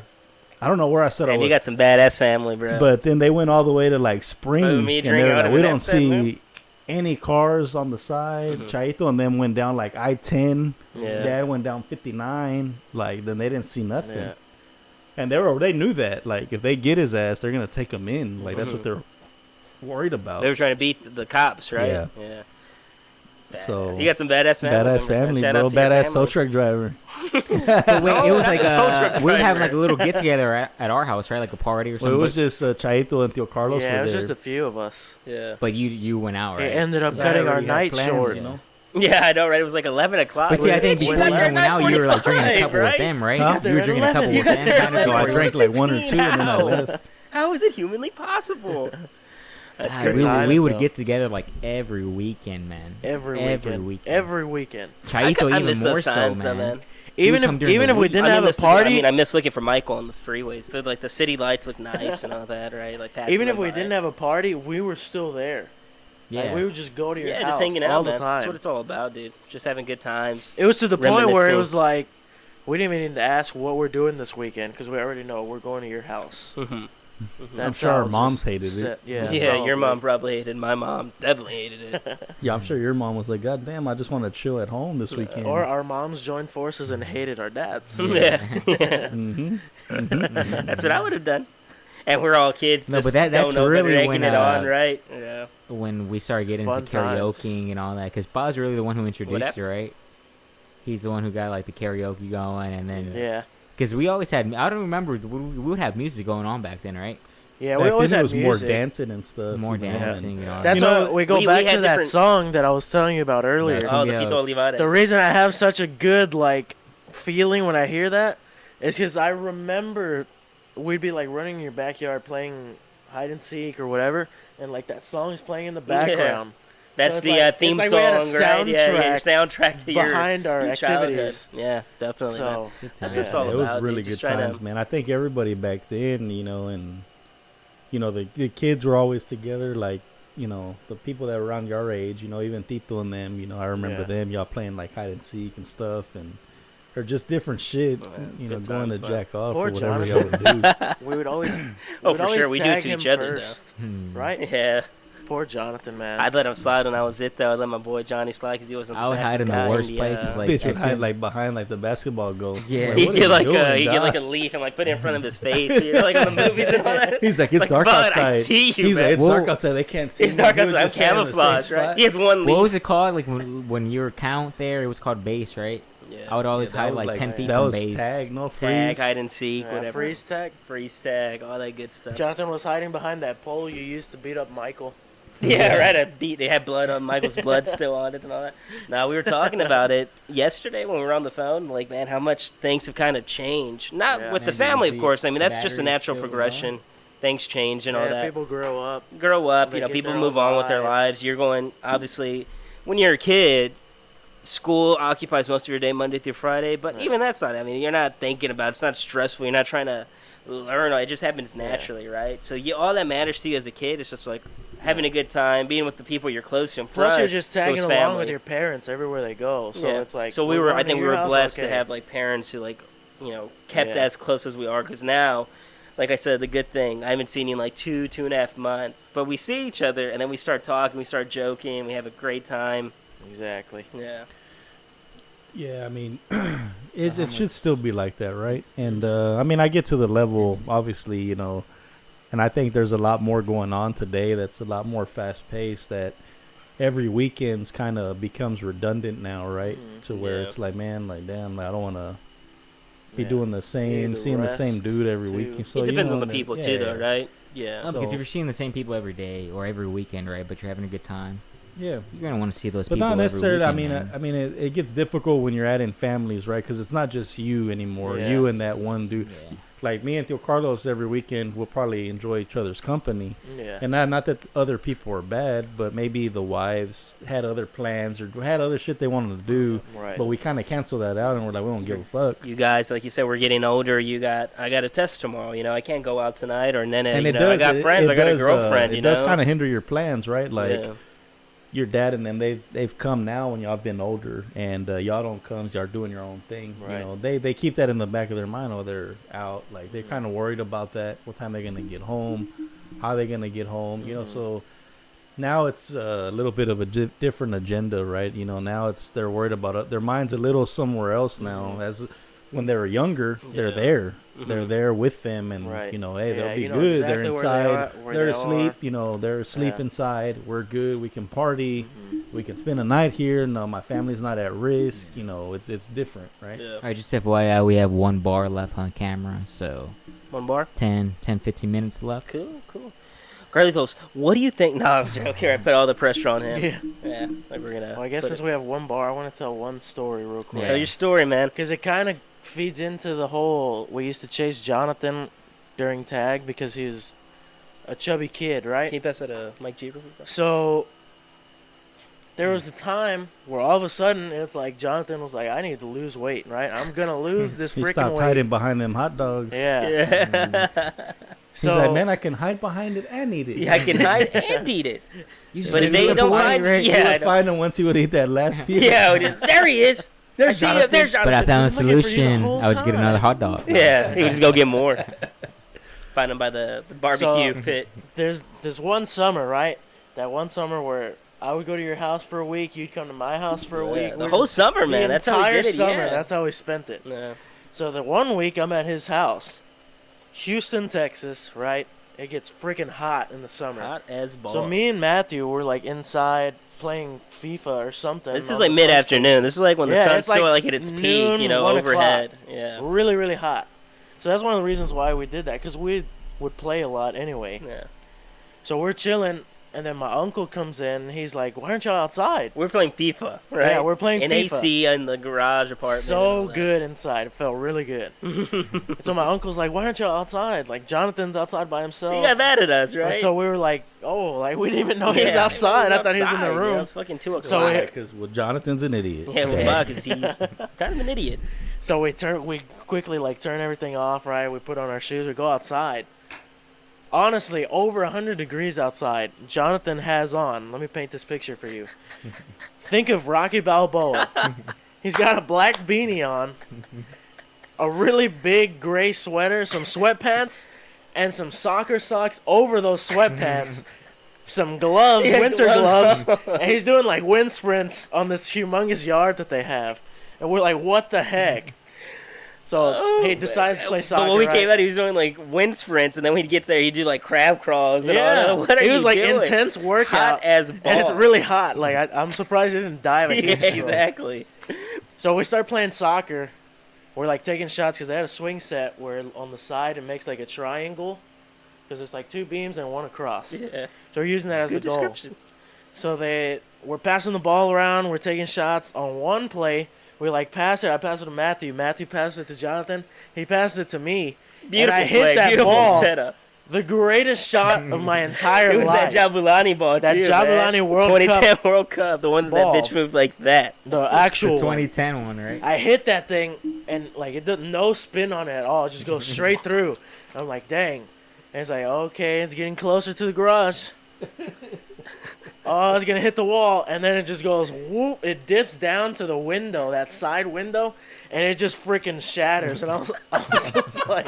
I don't know where I said I Man, was. you got some badass family, bro. But then they went all the way to like Spring, Me and drinking they were out like, of we an don't accent, see man. any cars on the side. Mhm. Chaito, and then went down like I-10. Yeah. Dad went down 59. Like, then they didn't see nothing. Yeah. And they knew that. Like, if they get his ass, they're gonna take him in. Like, that's what Mhm. they're worried about. They were trying to beat the cops, right? Yeah. Yeah. So, Badass. You got some badass family. badass members, man. family, Shout bro. out to your Badass family. tow truck driver. But wait, it was like Tow truck we were having driver. like a little get together at our house, right? Like a party or Well, something. it was just Chaito and Tio Carlos Yeah, were it was there. just a few of us. Yeah. but you went out, right? It ended up 'Cause I cutting our already had night plans, short. you know? Yeah, I know, right? It was like 11 o'clock. But see, I think You before got you there went out, you were like drinking a 9:45, couple right? with them, right? Huh? You there were at drinking a 11. couple You with got them. there at kinda No, I 11. before you- drank like one or two, and then I 15 left. How is it humanly possible? That's God, good crazy. times, we would though. get together like every weekend, man. Every Every weekend. weekend. Every weekend. Chaito I even miss more those so, times, man. though, man. Even come if during the we week. didn't I have mean, a party, I mean, I miss looking for Michael on the freeways. They're like the city lights look nice and all that, right? Like passing even if them we by. didn't have a party, we were still there. Yeah. Like, we would just go to your Yeah, house just hanging out, all man. the time. That's what it's all about, dude. Just having good times. It was to the point where it Reminiscing. was like, we didn't even need to ask what we're doing this weekend because we already know we're going to your house. Mm-hmm. That's I'm sure how our it's moms just hated it. set- Yeah, Yeah, your probably. mom probably hated. My mom definitely hated it. Yeah, I'm sure your mom was like, God damn, I just want to chill at home this weekend. Or our moms joined forces and hated our dads. Yeah. Mm-hmm. That's what I would have done. And we're all kids. No, just but that's don't know better, really egging when, it on, right? Yeah. When we started getting Fun into karaoke times. and all that, because Bob's really the one who What introduced happened? you, right? He's the one who got like the karaoke going, and then Yeah. because we always had, I don't remember, we would have music going on back then, right? Yeah, Back we always then it had was music. more dancing and stuff. More you know, dancing and all That's You know, why we go we back had to that different- song that I was telling you about earlier. Yeah. Oh, the Yeah. Tito Olivares. The reason I have such a good like feeling when I hear that is because I remember we'd be like running in your backyard playing hide and seek or whatever, and like that song's playing in the background That's so it's the like- theme it's like we had a song, right? Yeah, your soundtrack to your behind our your childhood. activities. Yeah, definitely. man. So Good That's times. what it's all it was about, really dude. good Just trying to- times, man. I think everybody back then, you know, and you know the kids were always together. Like, you know, the people that were around your age, you know, even Tito and them, you know, I remember Yeah. them, y'all playing like hide and seek and stuff, and or just different shit, Oh, yeah. you know, Good going times, to man. jack off Poor or whatever y'all would do. we would always Oh, would for always sure. We do tag to him each other, first, Hmm. right? Yeah. Poor Jonathan, man. I'd let him slide when I was it, though. I'd let my boy Johnny slide because he wasn't the I would hide fastest in the guy worst places, like, Bitch would as hide soon- like behind like the basketball goal. Yeah. Like, He'd what are get you like doing, he'd get like a dog? leaf and like put it in front of his face, you know, like on the movies and all that. He's like, it's Like, dark bud, outside. I see you, He's man. like, it's Well, dark outside. They can't see. It's me. dark He would outside. I'm just stand in the same camouflage, right? spot. He has one leaf. What was it called? Like when you were count there, it was called base, right? Yeah. I would always Yeah, that hide was like 10 feet that from was base. tag, no freeze. Tag, hide and seek, Yeah, whatever. freeze tag. Freeze tag, all that good stuff. Jonathan was hiding behind that pole you used to beat up Michael. Yeah, right. A beat. They had blood on Michael's blood still on it and all that. Now we were talking about it yesterday when we were on the phone. Like, man, how much things have kind of changed. Not Yeah. with the Man, family, the of course. I mean, that's just a batteries natural still progression. Things change and all Yeah, that. people grow up. Grow up. They You know, get people their move own on with their lives. lives. You're going. Obviously, when you're a kid, school occupies most of your day, Monday through Friday. But Right. even that's not. I mean, you're not thinking about it. It's not stressful. You're not trying to learn. It just happens Yeah. naturally, right? So all that matters to you as a kid is just like having a good time, being with the people you're close to. And for Plus, us, you're just it was tagging along family. with your parents everywhere they go. So Yeah. it's like. So we're I going to think we your were house, blessed okay. to have like parents who like, you know, kept Yeah. as close as we are. Because now, like I said, the good thing, I haven't seen you in like 2.5 months, but we see each other and then we start talking, we start joking, we have a great time. Exactly. Yeah. Yeah, I mean, it should still be like that, right? And I mean, I get to the level, obviously, you know, and I think there's a lot more going on today that's a lot more fast paced. That every weekend's kind of becomes redundant now, right? Mhm. To where Yeah. it's like, man, like damn, I don't want to be Yeah. doing the same, Need to seeing the same rest, dude every too. week. So It you depends know, on the and people then- too, yeah, though, right? Yeah. No, because So- if you're seeing the same people every day or every weekend, right, but you're having a good time, Yeah. you're gonna want to see those But people. not necessarily. Every weekend, I mean, it gets difficult when you're adding families, right? Because it's not just you anymore. Yeah. You and that one dude. Yeah. Like me and Theo Carlos, every weekend we'll probably enjoy each other's company. Yeah. And not that other people are bad, but maybe the wives had other plans or had other shit they wanted to do. Right. But we kind of cancel that out, and we're like, we don't give a fuck. You guys, like you said, we're getting older. I got a test tomorrow. You know, I can't go out tonight, or then And you it know, does. I got friends. I got a girlfriend. It you does know, kind of hinder your plans, right? Like Yeah. your dad and them, they've come now when y'all been older, and y'all don't come. Y'all doing your own thing. Right. You know, they keep that in the back of their mind. Oh, they're out. Like they're kind of worried about that. What time they're gonna get home? How they gonna get home? You know, Mhm. so now it's a little bit of a different agenda, right? You know, now they're worried about their mind's a little somewhere else now. Mhm. As when they were younger, they're Yeah. there. Mhm. They're there with them, and Right. you know, hey, Yeah, they'll be you know good. exactly they're where they inside. are, where They're they asleep. are. You know, they're asleep Yeah. inside. We're good. We can party. Mhm. We can spend a night here. No, my family's not at risk. You know, it's different, right? Yeah. All right, just FYI, we have one bar left on camera, so One bar. 15 minutes left. Cool. Carlitos, what do you think? No, I'm joking. I put all the pressure on him. Yeah. Yeah, like we're gonna. Well, I guess put since it- we have one bar, I want to tell one story real quick. Yeah. Tell your story, man. Because it kind of feeds into the whole. We used to chase Jonathan during tag because he was a chubby kid, right? Can you pass that to Mike G? So there was a time where all of a sudden it's like Jonathan was like, I need to lose weight, right? I'm gonna lose this He freaking stopped weight. hiding behind them hot dogs. Yeah. Yeah. He's So like, man, I can hide behind it and eat it. Yeah, I can hide and eat it. You But if just they step don't away, hide, right? He yeah, I would know. find him once he would eat that last piece. Yeah, there he is. There's Jonathan. Jonathan. There's But I Jonathan. found a Looking for you the solution. whole I would just get time. another hot dog. Yeah, he would just go get more. Find him by the barbecue pit. There's this one summer, right? That one summer where I would go to your house for a week, you'd come to my house for a week. The whole summer, man. That's how we did it. Summer, Yeah. that's how we spent it. Yeah. So the one week I'm at his house, Houston, Texas, right? It gets freaking hot in the summer. Hot as balls. So me and Matthew were like inside playing FIFA or something. This is like mid-afternoon. This is like when the sun's it's like still like at its peak, noon, overhead. 1 Yeah. Really, really hot. So that's one of the reasons why we did that, because we would play a lot anyway. Yeah. So we're chilling, and then my uncle comes in, and he's like, why aren't y'all outside? We're playing FIFA, right? Yeah, we're playing in FIFA. AC in the garage apartment. So good inside. It felt really good. So my uncle's like, why aren't y'all outside? Like, Jonathan's outside by himself. He got mad at us, right? And so we were like, oh, like, we didn't even know he was outside. I thought he was in the room. Yeah, it was fucking 2 o'clock. So Because Jonathan's an idiot. yeah, well, because he's kind of an idiot. So we quickly like turn everything off, right? We put on our shoes, we go outside. Honestly, over 100 degrees outside. Jonathan has on. Let me paint this picture for you. Think of Rocky Balboa. He's got a black beanie on, a really big gray sweater, some sweatpants, and some soccer socks over those sweatpants. Some gloves, winter gloves, and he's doing like wind sprints on this humongous yard that they have. And we're like, what the heck? So he decides to play soccer. But when we right? came out, he was doing like wind sprints, and then we'd get there, he'd do like crab crawls. And all Yeah, that. What are it was you like doing? intense workout, Hot as balls. and it's really hot. Like I'm surprised he didn't die of a yeah, heat stroke. exactly. So we start playing soccer. We're like taking shots because they had a swing set where on the side it makes like a triangle, because it's like 2 beams and 1 across. Yeah. So we're using that as Good the goal. description. So we're passing the ball around. We're taking shots on one play. We like pass it. I pass it to Matthew. Matthew passes it to Jonathan. He passes it to me. Beautiful and I hit play, that beautiful ball. setup. The greatest shot of my entire It was life. that Jabulani ball, That too, Jabulani man. World 2010 Cup World Cup, the one ball. that bitch moved like that. The actual The one. 2010 one, right? I hit that thing, and like it doesn't no spin on it at all. It just goes straight through. I'm like, dang. And it's like, okay, it's getting closer to the garage. Oh, it's gonna hit the wall, and then it just goes whoop. It dips down to the window, that side window, and it just freaking shatters. And I was just like,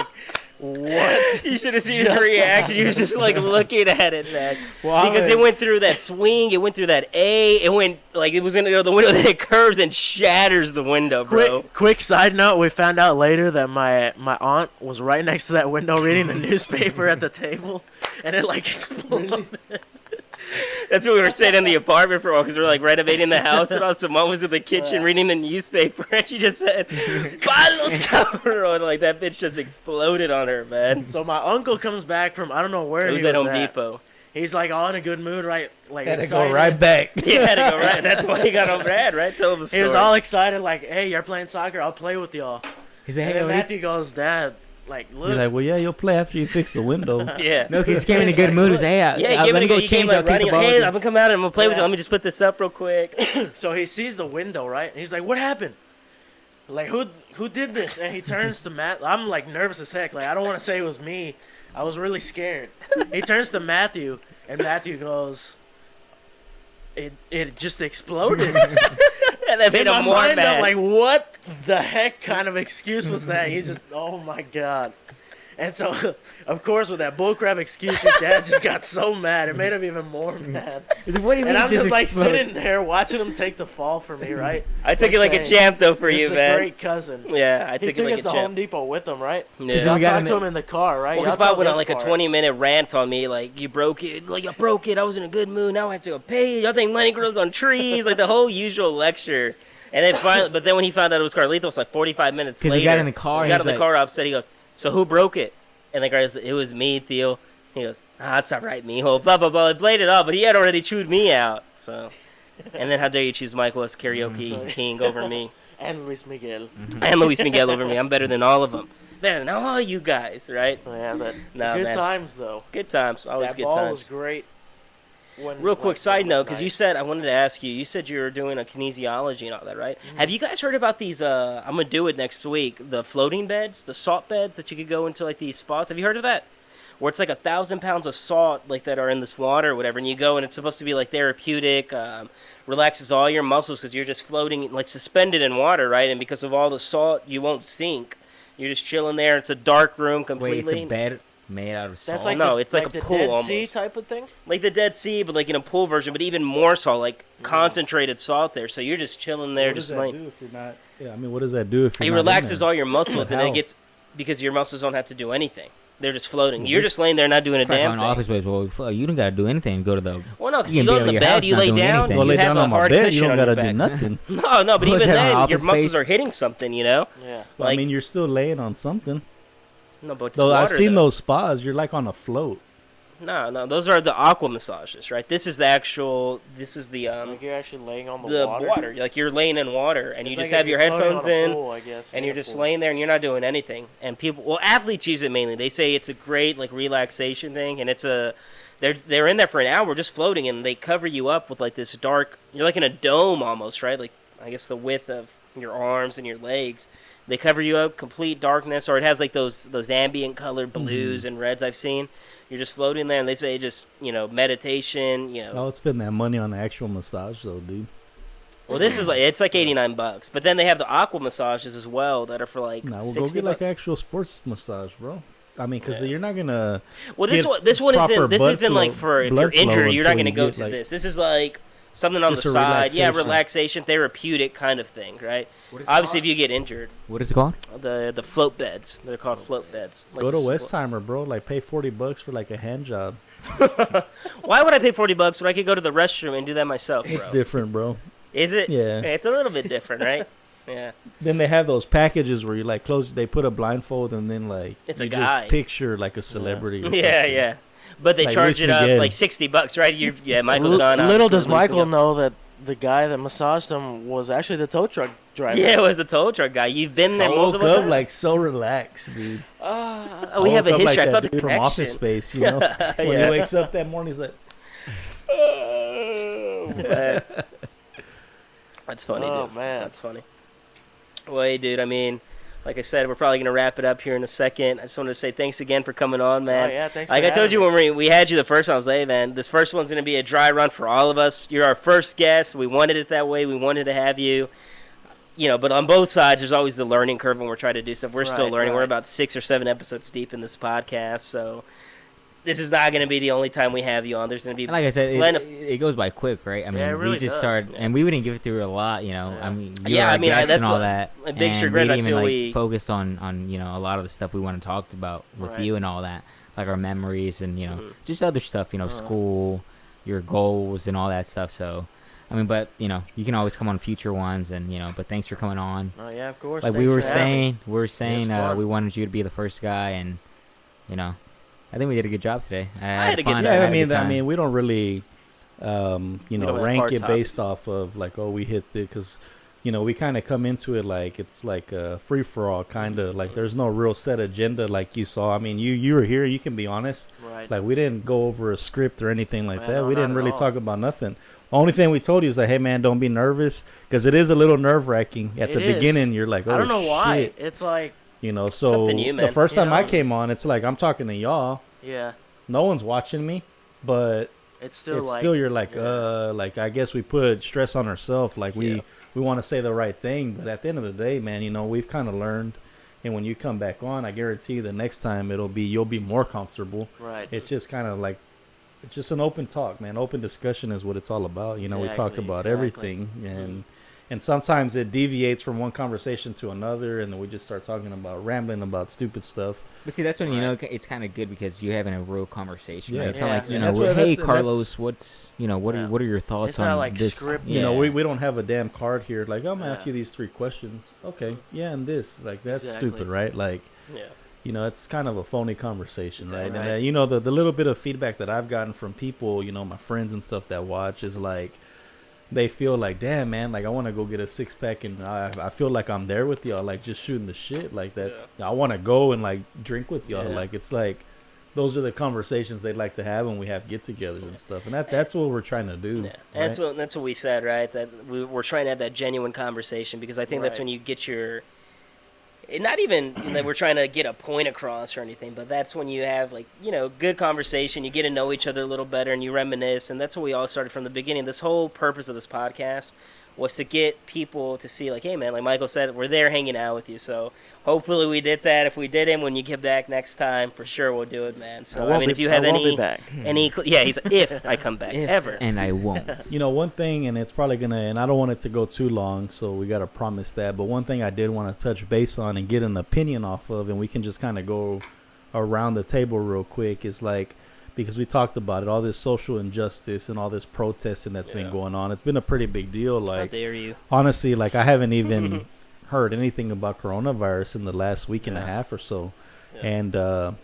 what? You should have seen his Just reaction. He was just like looking at it, man. Well, Because it went through that swing, it went through that A, it went like it was gonna go to the window, then it curves and shatters the window, bro. Quick side note: we found out later that my aunt was right next to that window reading the newspaper at the table, and it like exploded. That's what we were saying in the apartment for a while, because we were like renovating the house, and all. So mom was in the kitchen reading the newspaper, and she just said, "Carlos Guzman," like that bitch just exploded on her, man. So my uncle comes back from I don't know where It was he at was Home at. Depot. He's like all in a good mood, right? Like Had to excited. go right back. He had to go right. That's why he got all mad, right? Tell him the story. He was all excited, like, "Hey, you're playing soccer. I'll play with y'all." He's like, And hey, then what Matthew goes, "Dad, like, look." You're like, well, yeah, you'll play after you fix the window. yeah. no, he just came in a good mood. He was like, hey, Yeah, let me go he change. came I'll take running, the ball. hey, with I'm you." gonna come out and I'm gonna play with you. Yeah. Let me just put this up real quick. So he sees the window, right? And he's like, "What happened? Like, who did this?" And he turns to Matt. I'm like nervous as heck. Like, I don't want to say it was me. I was really scared. He turns to Matthew, and Matthew goes, "It just exploded." And that In made my him more mind, mad. I'm like, what the heck kind of excuse was that? He just, oh my god. And so, of course, with that bullcrap excuse, your dad just got so mad. It made him even more mad. He's like, what do you mean? And I'm just like exploded? sitting there watching him take the fall for me, right? I took it like a dang, champ though for This you, is a man. great cousin. Yeah, I He took it took like us a to Home champ. Depot with him, right? Yeah. So I'll we got talk him to in- him in the car, right? Well, Y'all his Bob tell went on his like a part. 20-minute rant on me, like, you broke it, like, I broke it, I was in a good mood, now I have to go pay, y'all think money grows on trees, like the whole usual lecture. And then finally, but then when he found out it was Carlitos, like 45 minutes 'Cause later. we got in the car, We he got was in the like- car upset, he goes, so who broke it? And the guy goes, it was me, Theo. He goes, it's all right, mijo, blah, blah, blah. I played it all, but he had already chewed me out, so. And then how dare you choose Michael as karaoke king over me. And Luis Miguel. And Luis Miguel over me. I'm better than all of them. Better than all you guys, right? Yeah, but Nah, good man. times, though. Good times. Always That good ball times. was great. Real quick side note, because you said, I wanted to ask you, you said you were doing a kinesiology and all that, right? Mm-hmm. Have you guys heard about these, I'm going to do it next week, the floating beds, the salt beds that you could go into, like, these spas? Have you heard of that? Where it's like 1,000 pounds of salt, like, that are in this water or whatever, and you go and it's supposed to be, like, therapeutic, relaxes all your muscles because you're just floating, like, suspended in water, right? And because of all the salt, you won't sink. You're just chilling there. It's a dark room completely. Wait, it's a bed. made out of That's salt. like No, it's like a the pool Dead Sea almost. type of thing. Like the Dead Sea, but like in a pool version, but even more salt, like concentrated salt there. So you're just chilling there, What does just that like do if you're not? Yeah, I mean, what does that do if you're it not in relaxes there? all your muscles, and How? it gets because your muscles don't have to do anything. They're just floating. You're just laying there, not doing a It's like damn on thing. office space. Well, fuck, you don't gotta do anything. Go to the. Well, no, because You you can go be in at the your bed, house you not lay doing down, anything. Go you lay have down a on my hard bed. You cushion don't on gotta your do back. nothing. No, but Was even that on then, your Office muscles Space? are hitting something, you know? Yeah. Well, I Like, mean, you're still laying on something. no, but it's Though water, I've seen though. those spas. You're like on a float. No, those are the aqua massages, right? This is the actual. This is the Like you're actually laying on the water. Like you're laying in water, and It's you like just if have your you're floating headphones on a in, pool, I guess, and in you're a just pool. laying there, and you're not doing anything. And people, well, athletes use it mainly. They say it's a great like relaxation thing, and it's a. They're in there for an hour just floating, and they cover you up with like this dark. You're like in a dome almost, right? Like I guess the width of your arms and your legs. They cover you up, complete darkness, or it has like those ambient colored blues and reds I've seen. You're just floating there, and they say just meditation. I'll spend that money on the actual massage, though, dude. Well, this is like it's like $89, but then they have the aqua massages as well that are for like Nah, we'll 60 go get like bucks. actual sports massage, bro. I mean, because Yeah. you're not gonna. Well, this get one proper isn't. This blood isn't like flow- for if blood you're flow injured, you're not until going to you go get, to like, this. This is like something on the just a side. Yeah, relaxation. relaxation, therapeutic kind of thing, right? Obviously, if you get injured, What is it called? the float beds. They're called float beds. Like Go to the- Westheimer, bro. Like, pay $40 for like a hand job. Why would I pay $40 when I could go to the restroom and do that myself, bro? It's different, bro. Is it? Yeah. It's a little bit different, right? Yeah. Then they have those packages where you like close. They put a blindfold and then like It's you a guy. just picture like a celebrity. or Yeah, something. yeah. But they Like charge Luis it up Miguel. like $60, right? Michael's gone. Little obviously, does Luis Michael Miguel. know that the guy that massaged him was actually the tow truck driver. Yeah, it was the tow truck guy. You've been there I woke multiple up times. like so relaxed, dude. Oh, we have a woke up history. like I that felt the dude from connection. Office Space, you know. When Yeah. he wakes up that morning, he's like, Oh, man. That's funny, Oh, dude. man. That's funny. Well, hey, dude, I mean, like I said, we're probably going to wrap it up here in a second. I just wanted to say thanks again for coming on, man. Oh, yeah, thanks Like for I told having you me. when we had you the first time, I was like, hey, man, this first one's going to be a dry run for all of us. You're our first guest. We wanted it that way. We wanted to have you. But on both sides, there's always the learning curve when we're trying to do stuff. We're still Right, learning. We're right. about 6 or 7 episodes deep in this podcast, so this is not going to be the only time we have you on. There's going to be And like I said, plenty of it goes by quick, right? I mean, Yeah, it really we just does. started, and we didn't give through a lot, you know. Yeah. I mean, Yeah, were I our mean, guest that's and all a- that. a big and chagrin. we I didn't even feel like we- focus on a lot of the stuff we want to talk about with Right. you and all that, like our memories and Mhm. just other stuff, school, your goals and all that stuff. So, I mean, but you can always come on future ones, and but thanks for coming on. Oh, yeah, of course. Like Thanks we for having me. were saying, fun. we wanted you to be the first guy, and I think we did a good job today. I had a good fun. time. I yeah. had a good I time. mean, we don't really, don't have rank hard it based topics. off of like, oh, we hit it because, we kind of come into it like it's like a free for all kind of like. There's no real set agenda like you saw. I mean, you were here. You can be honest. Right. Like we didn't go over a script or anything like Man, that. no, We not didn't at really all. talk about nothing. Only thing we told you is like, hey man, don't be nervous because it is a little nerve wracking at It the is. beginning. You're like, oh I don't know why. shit. It's like, So Something new, the man. first time I Yeah. came on, it's like I'm talking to y'all. yeah, No one's watching me, but it's still it's like. still you're like, yeah. like I guess we put stress on ourselves. Like Yeah. we want to say the right thing, but at the end of the day, man, we've kind of learned. And when you come back on, I guarantee you the next time you'll be more comfortable. Right. It's just kind of like, it's just an open talk, man. Open discussion is what it's all about. We talk Exactly, about exactly. everything, and sometimes it deviates from one conversation to another, and then we just start talking about rambling about stupid stuff. But see, that's when Right. it's kind of good because you're having a real conversation. Yeah. Right? It's Yeah, not like yeah. That's what- hey that's- Carlos, what's what Yeah. are your thoughts It's on not like this? scripted. We don't have a damn card here. Like, I'm gonna ask Yeah. you these 3 questions. Okay, yeah, and this, like, that's Exactly. stupid, right? Like, Yeah. it's kind of a phony conversation, right? Exactly. And the little bit of feedback that I've gotten from people, my friends and stuff that watch is like, they feel like, damn, man, like I want to go get a 6-pack, and I feel like I'm there with y'all, like just shooting the shit, like that. I want to go and like drink with y'all, Yeah. like it's like. Those are the conversations they'd like to have when we have get-togethers and stuff, and that's what we're trying to do. Yeah. And right? that's what we said, right? That we're trying to have that genuine conversation because I think that's Right. when you get your. Not even that we're trying to get a point across or anything, but that's when you have good conversation. You get to know each other a little better, and you reminisce, and that's what we all started from the beginning. This whole purpose of this podcast was to get people to see, like, hey, man, like Michael said, we're there hanging out with you. So hopefully we did that. If we didn't, when you get back next time, for sure we'll do it, man. So, I mean, if you have won't be back. yeah, he's if I come back, If, ever. and I won't. You know, one thing, and it's probably going to, and I don't want it to go too long, so we got to promise that. But one thing I did want to touch base on and get an opinion off of, and we can just kind of go around the table real quick, is like, because we talked about it, all this social injustice and all this protesting that's been going on. It's been a pretty big deal. Like, how dare you? Honestly, like, I haven't even heard anything about coronavirus in the last week and a half or so. Yeah. And,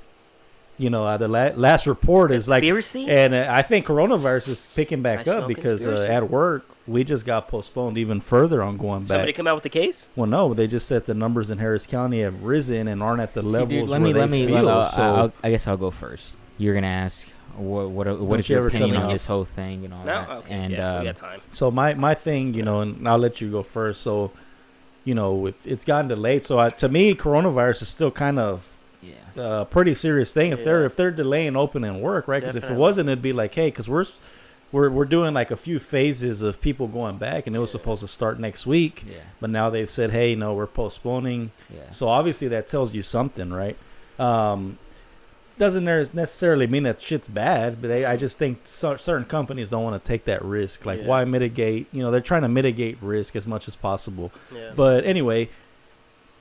you know, the last report is like, and I think coronavirus is picking back up because at work, we just got postponed even further on going back. Somebody come out with the case? Well, no, they just said the numbers in Harris County have risen and aren't at the levels let where me, they feel. I guess I'll go first. You're gonna ask what is your opinion on this whole thing and all that? Okay. And we got time. So my thing, you know, and I'll let you go first. So, you know, it's gotten delayed. So to me, coronavirus is still kind of a pretty serious thing. If they're delaying opening work, right? Because if it wasn't, it'd be like, hey, because we're doing like a few phases of people going back, and it was supposed to start next week, but now they've said, hey, no, we're postponing. So obviously that tells you something, right? Doesn't necessarily mean that shit's bad, but I just think certain companies don't want to take that risk. Like, why mitigate? You know, they're trying to mitigate risk as much as possible. But anyway,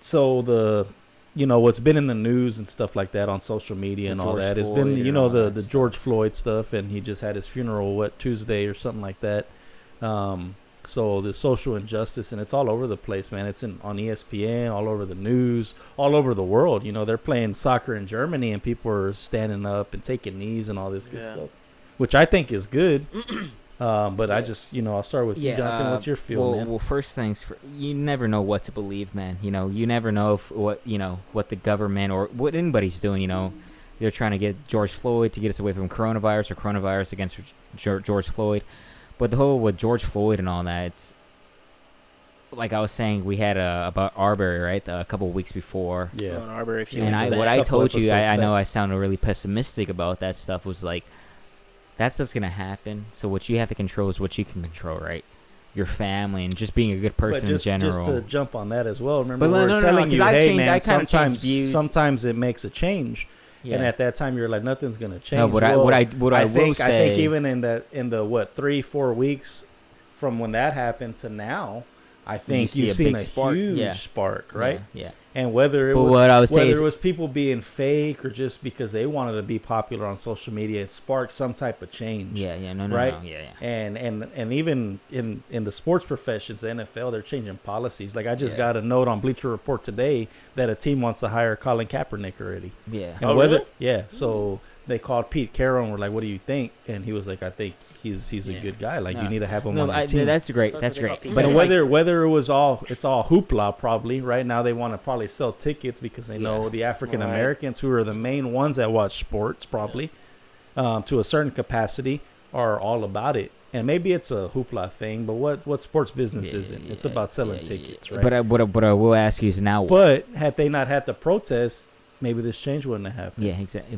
so you know, what's been in the news and stuff like that on social media and all that has been, you know, the George Floyd stuff, and he just had his funeral, Tuesday or something like that. So the social injustice, and it's all over the place, man. It's on ESPN, all over the news, all over the world. You know, they're playing soccer in Germany, and people are standing up and taking knees and all this good stuff, which I think is good. But I just, you know, I'll start with you, Jonathan. What's your feel, man? Well, first things, you never know what to believe, man. You know, you never know what the government or what anybody's doing. You know, they're trying to get George Floyd to get us away from coronavirus, or coronavirus against George Floyd. But the whole with George Floyd and all that, it's like I was saying, we had about Arbery, right, a couple of weeks before. Yeah, on Arbery. And what I told you, I know I sounded really pessimistic about that stuff. Was like, that stuff's gonna happen. So what you have to control is what you can control, right? Your family and just being a good person in general. Just to jump on that as well. Remember, we're telling you, hey, man, sometimes it makes a change. Yeah. And at that time, you're like, nothing's gonna change. No, what I will say, I think even in the 3-4 weeks from when that happened to now, I think you've seen a huge spark, right? Yeah. And whether it was people being fake or just because they wanted to be popular on social media, it sparked some type of change. Right? And even in the sports professions, the NFL, they're changing policies. Like I just got a note on Bleacher Report today that a team wants to hire Colin Kaepernick already. Yeah. And really? Yeah. So they called Pete Carroll and were like, "What do you think?" And he was like, "I think he's a good guy. Like you need to have him on the team." That's great. That's great. But whether it was it's all hoopla probably right now. They want to probably sell tickets because they know the African Americans who are the main ones that watch sports probably to a certain capacity are all about it. And maybe it's a hoopla thing, but what sports business isn't? It's about selling tickets, right? But I will ask you is now. But had they not had the protests, maybe this change wouldn't have happened. Yeah, exactly.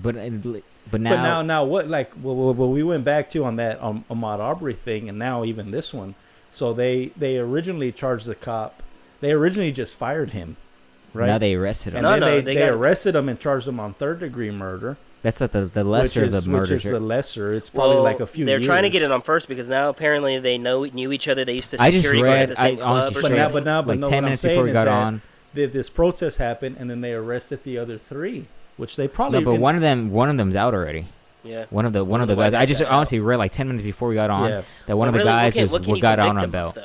But now what, like what we went back to on that Ahmaud Arbery thing, and now even this one. So they originally charged the cop. They originally just fired him, right? Now they arrested him. And they arrested him and charged him on 3rd-degree murder. That's like the lesser of the murders. Which is the lesser. It's probably like a few years. They're trying to get it on first because now apparently they knew each other. They used to security guard at the same club. But 10 minutes before we got on, this protest happened, and then they arrested the other 3. Which they probably but one of them's out already. Yeah. One of the guys. I just honestly read like 10 minutes before we got on that one of the guys got on belt.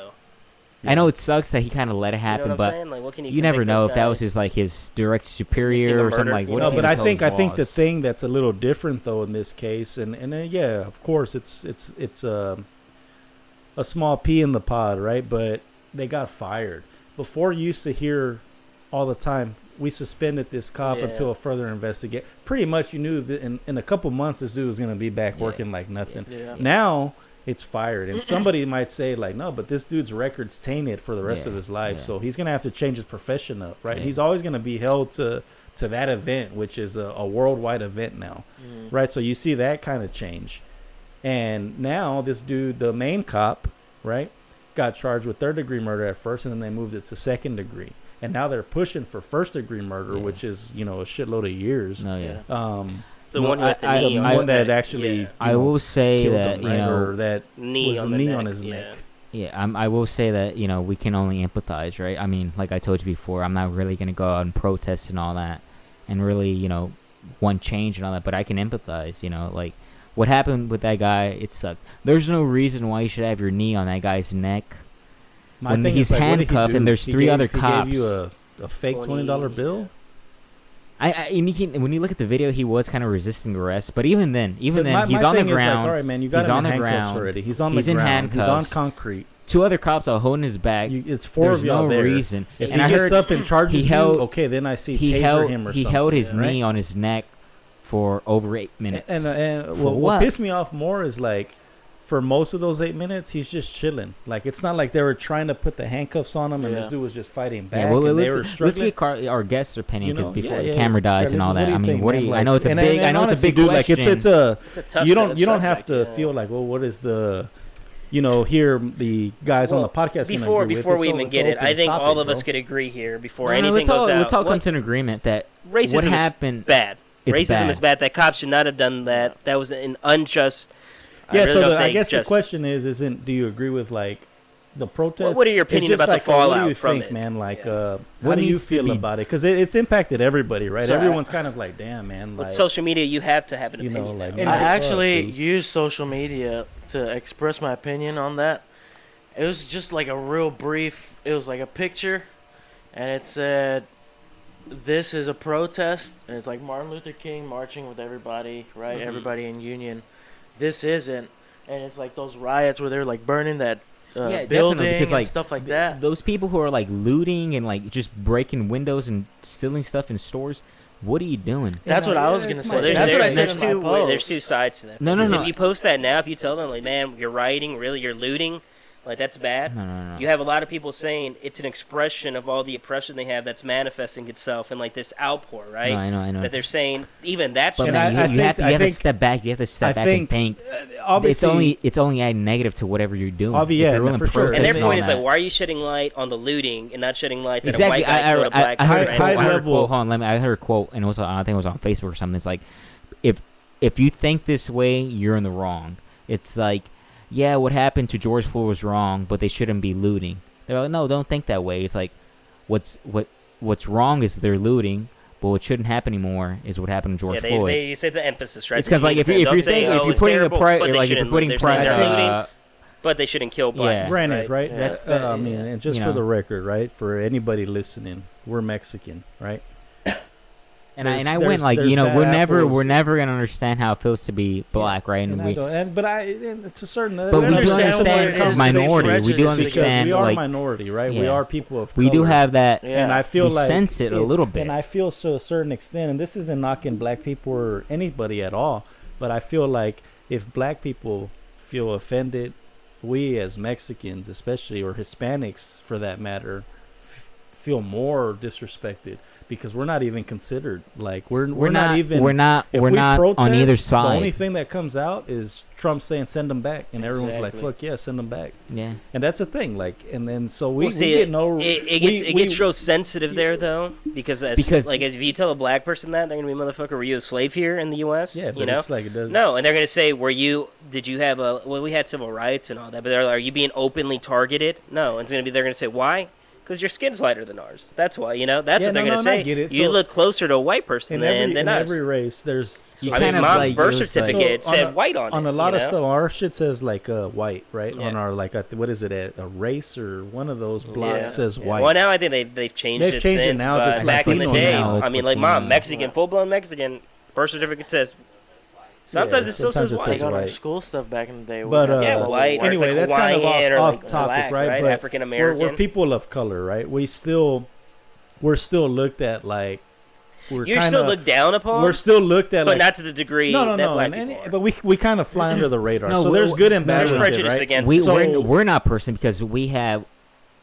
I know it sucks that he kind of let it happen, but you never know if that was his direct superior or something like. No, but I think the thing that's a little different though in this case, and of course it's a small pea in the pod, right? But they got fired. Before you used to hear all the time, we suspended this cop until a further investigation. Pretty much you knew that in a couple months this dude was going to be back working like nothing. Now it's fired. And somebody might say like, no, but this dude's record's tainted for the rest of his life. So he's going to have to change his profession up, right? He's always going to be held to that event, which is a worldwide event now, right? So you see that kind of change. And now this dude, the main cop, right, got charged with third-degree murder at first, and then they moved it to second degree, and now they're pushing for first-degree murder, which is a shitload of years. No, yeah. The one with the knee the on one his that neck. actually. Yeah. I will say killed that him, right? Or that knee was on a the knee neck, on his yeah. neck. Yeah, I will say that, we can only empathize, right? I mean, like I told you before, I'm not really going to go out and protest and all that and really, want change and all that, but I can empathize, like what happened with that guy, it sucked. There's no reason why you should have your knee on that guy's neck. My When thing he's is, like, what did he handcuffed do? and there's He three gave- other he cops. gave you a fake $20 bill? And when you look at the video, he was kind of resisting arrest, but even then, But he's on the my thing is, like, ground. all right, man, you got He's him on in the handcuffs ground. already. He's on He's the in ground. He's on handcuffs. concrete. Two other cops are holding his back. It's four There's of y'all no there. reason. If And he I gets heard up and charges he held- you, okay, then I see he taser held him or he something. held his right? knee on his neck for over 8 minutes. And For what what? pissed me off more is, like, for most of those 8 minutes, he's just chilling. Like, it's not like they were trying to put the handcuffs on him and this Yeah. dude was just fighting back. Yeah, well, and they were let's struggling. get our guest's opinion, because before yeah, the camera dies and Carlitos, all what that. do I mean, think, what do man? you? Like, I know it's a and big. I know it's a honestly, big dude, question. like it's a It's a tough you don't have subject, to yeah. feel like, well, what is the here the guys on the podcast gonna Before agree with. we even It's get it, open I think topic, all of bro. us could agree here before No, anything let's goes out. let's all come What- to an agreement that racism what is happened. bad. It's Racism bad. is bad. That cops should not have done that. That was an unjust. Yeah, really so don't I think guess the just- question isn't do you agree with, like, the protest? What are your It's opinion just about the like, what do fallout you from think, it? man? Like, Yeah. how What do you needs to feel be- about it? Because it's impacted everybody, right? So Everyone's kind of like, damn, man. With Like, social media, you have to have an you know, opinion. like, now. I Fuck, actually dude. use social media to express my opinion on that. It was just like a real brief. It was like a picture, and it said, "This is a protest," and it's like Martin Luther King marching with everybody, right? Mhm. Everybody in union. This isn't, and it's like those riots where they're like burning that Yeah, building definitely, because, and like, stuff like that. Those people who are like looting and like just breaking windows and stealing stuff in stores. What are you doing? That's what I was it's gonna my- say. Well, there's, That's what I there's, said there's, in two, my there's two post. sides to that. No, no, Because no. if you post that now, if you tell them, like, man, you're rioting, really, you're looting, like, that's bad. No. You have a lot of people saying it's an expression of all the oppression they have that's manifesting itself in, like, this outpour, right? No, I know. That they're saying even that's But And man, I you have think- to step back. You have to step I back and think. obviously, It's only adding negative to whatever you're doing. Obvi- yeah, If you're willing for to sure. protest and their Exactly. point all is that. like, why are you shedding light on the looting and not shedding light that Exactly. a white guy killed a black guy? high- right? high I heard a level- quote. Hold on, I heard a quote, and it was I think it was on Facebook or something. It's like, if you think this way, you're in the wrong. It's like, yeah, what happened to George Floyd was wrong, but they shouldn't be looting. They're like, no, don't think that way. It's like, what's wrong is they're looting, but what shouldn't happen anymore is what happened to George Yeah, Floyd. they say the emphasis, right? It's because like if you're Don't say, thinking, oh, if you're it's putting the terrible, pride, but they like if you're shouldn't putting loot. They're saying pride, they're looting, but they shouldn't kill black. Yeah. people, granted, right? Yeah. That's I mean, and just you for know. the record, right? For anybody listening, we're Mexican, right? and I there's- went like, there's bad we're apples. never gonna understand how it feels to be black, right? And we, But to certain, but we do understand what it understand is minority. We do prejudice because understand we are like minority, right? We yeah. are people of we do color. have that. Yeah. And I feel we like sense it a little bit. And I feel to a certain extent, and this isn't knocking black people or anybody at all, but I feel like if black people feel offended, we as Mexicans, especially, or Hispanics for that matter, feel more disrespected because we're not even considered. Like we're not even. We're not If we're we not protest, on either The only side. thing that comes out is Trump saying send them back, and everyone's like, Exactly. "Fuck yeah, send them back." Yeah. And that's the thing. Like, and then so we, Well, see, we get no. it gets real sensitive there though, because Because- like if you tell a black person that, they're gonna be, motherfucker, were you a slave here in the U.S.? Yeah, but you know. it's like it does. No, and they're gonna say, did you have a? Well, we had civil rights and all that, but they're like, are you being openly targeted? No, and they're gonna say why? Because your skin's lighter than ours. That's why, That's Yeah, what they're no, gonna no, I say. get it. You So- look closer to a white person in than us. every race, there's. You I mean, kind of mom's like birth it was certificate So, on said a- white on it. On a lot of you know? stuff, our shit says like white, right? Yeah. On our like what is it? A race or one of those blocks Yeah. says Yeah. white. Well, now I think they've changed They've it changed it since, now, but it's back in the Latino day, now. I mean, like, Latino. mom, Mexican, full-blown Mexican, birth certificate says. Sometimes Yeah, it still sometimes says it white. says Like on our white. school stuff back in the day. we But, got Yeah, the white. white- Or it's Anyway, like that's kind of Hawaiian or off like topic, black, right? But African we're American. people of color, right? We're still looked at like You're still looked down upon, We're still looked at but like not to the degree no, that black and, people are. but we kind of fly under the radar. No, so we- there's good and bad There's with it, prejudice right? against we So- we're not person because we have.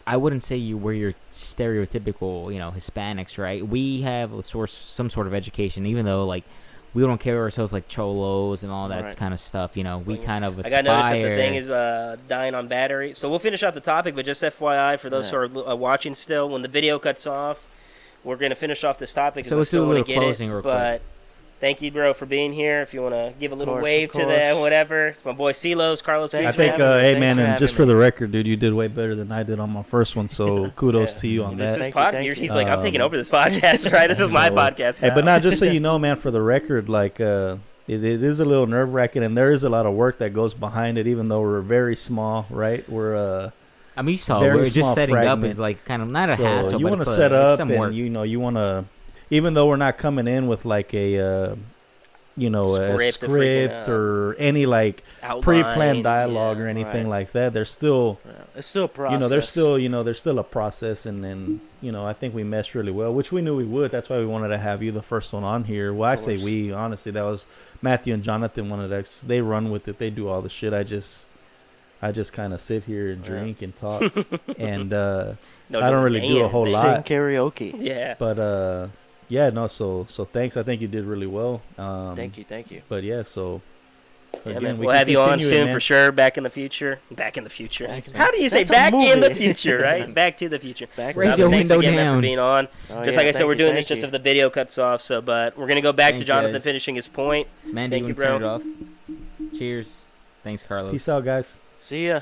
I wouldn't say we're your stereotypical, Hispanics, right? We have some sort of education, even though like we don't carry ourselves like cholos and all that Right. kind of stuff. You know, we kind of I aspire. got noticed that the thing is dying on battery. So we'll finish off the topic, but just FYI for those who are watching still, when the video cuts off, we're going to finish off this topic. So let's do a want to little get closing it. real But thank you, bro, for being here. If you want to give a little Of wave to them, whatever. It's my boy Silos, Carlos Thanks I Guzman. think, for having me. hey Thanks man, for and just having for me. the record, dude, you did way better than I did on my first one. So kudos Yeah. to you on This that. is Thank you. He's like, I'm taking Um, over this podcast, right? This is my so- podcast. Hey, now. but now, just so you know, man, for the record, like, it is a little nerve wracking, and there is a lot of work that goes behind it. Even though we're very small, right? We're I'm used to it. very We're just small setting up fragment. is like kind of not a so hassle, you but want it's to a- set it's up, some and work. you know, you want to, even though we're not coming in with like a, you know, a Script or script freaking, or any like Outline, pre-planned dialogue yeah. or anything Right. like that. There's still, Yeah. It's still a process. you know, there's still a process, and then, you know, I think we meshed really well, which we knew we would. That's why we wanted to have you the first one on here. Well, I say course. we, honestly, that was Matthew and Jonathan wanted us. They run with it. They do all the shit. I just kind of sit here and Yeah. drink and talk, and No, I don't really do a man. whole Sing lot. karaoke. Yeah. But yeah, no. So thanks. I think you did really well. Thank you. But yeah, so Yeah, again, man. we We'll can have you on continue it, soon man. for sure. Back in the future. Back in the future. Thanks, man. How do you say That's a back in the movie. future, right? Back to the future. Back Raise So, your thanks window again, man, down. for being on. Oh, Just yeah, like I said, thank we're you, doing thank this just you. if the video cuts off. So, but we're gonna go back to Thanks, Jonathan guys. finishing his point. Mandy, Thank you you, want to turn it bro. off? Cheers. Thanks, Carlos. Peace out, guys. See ya.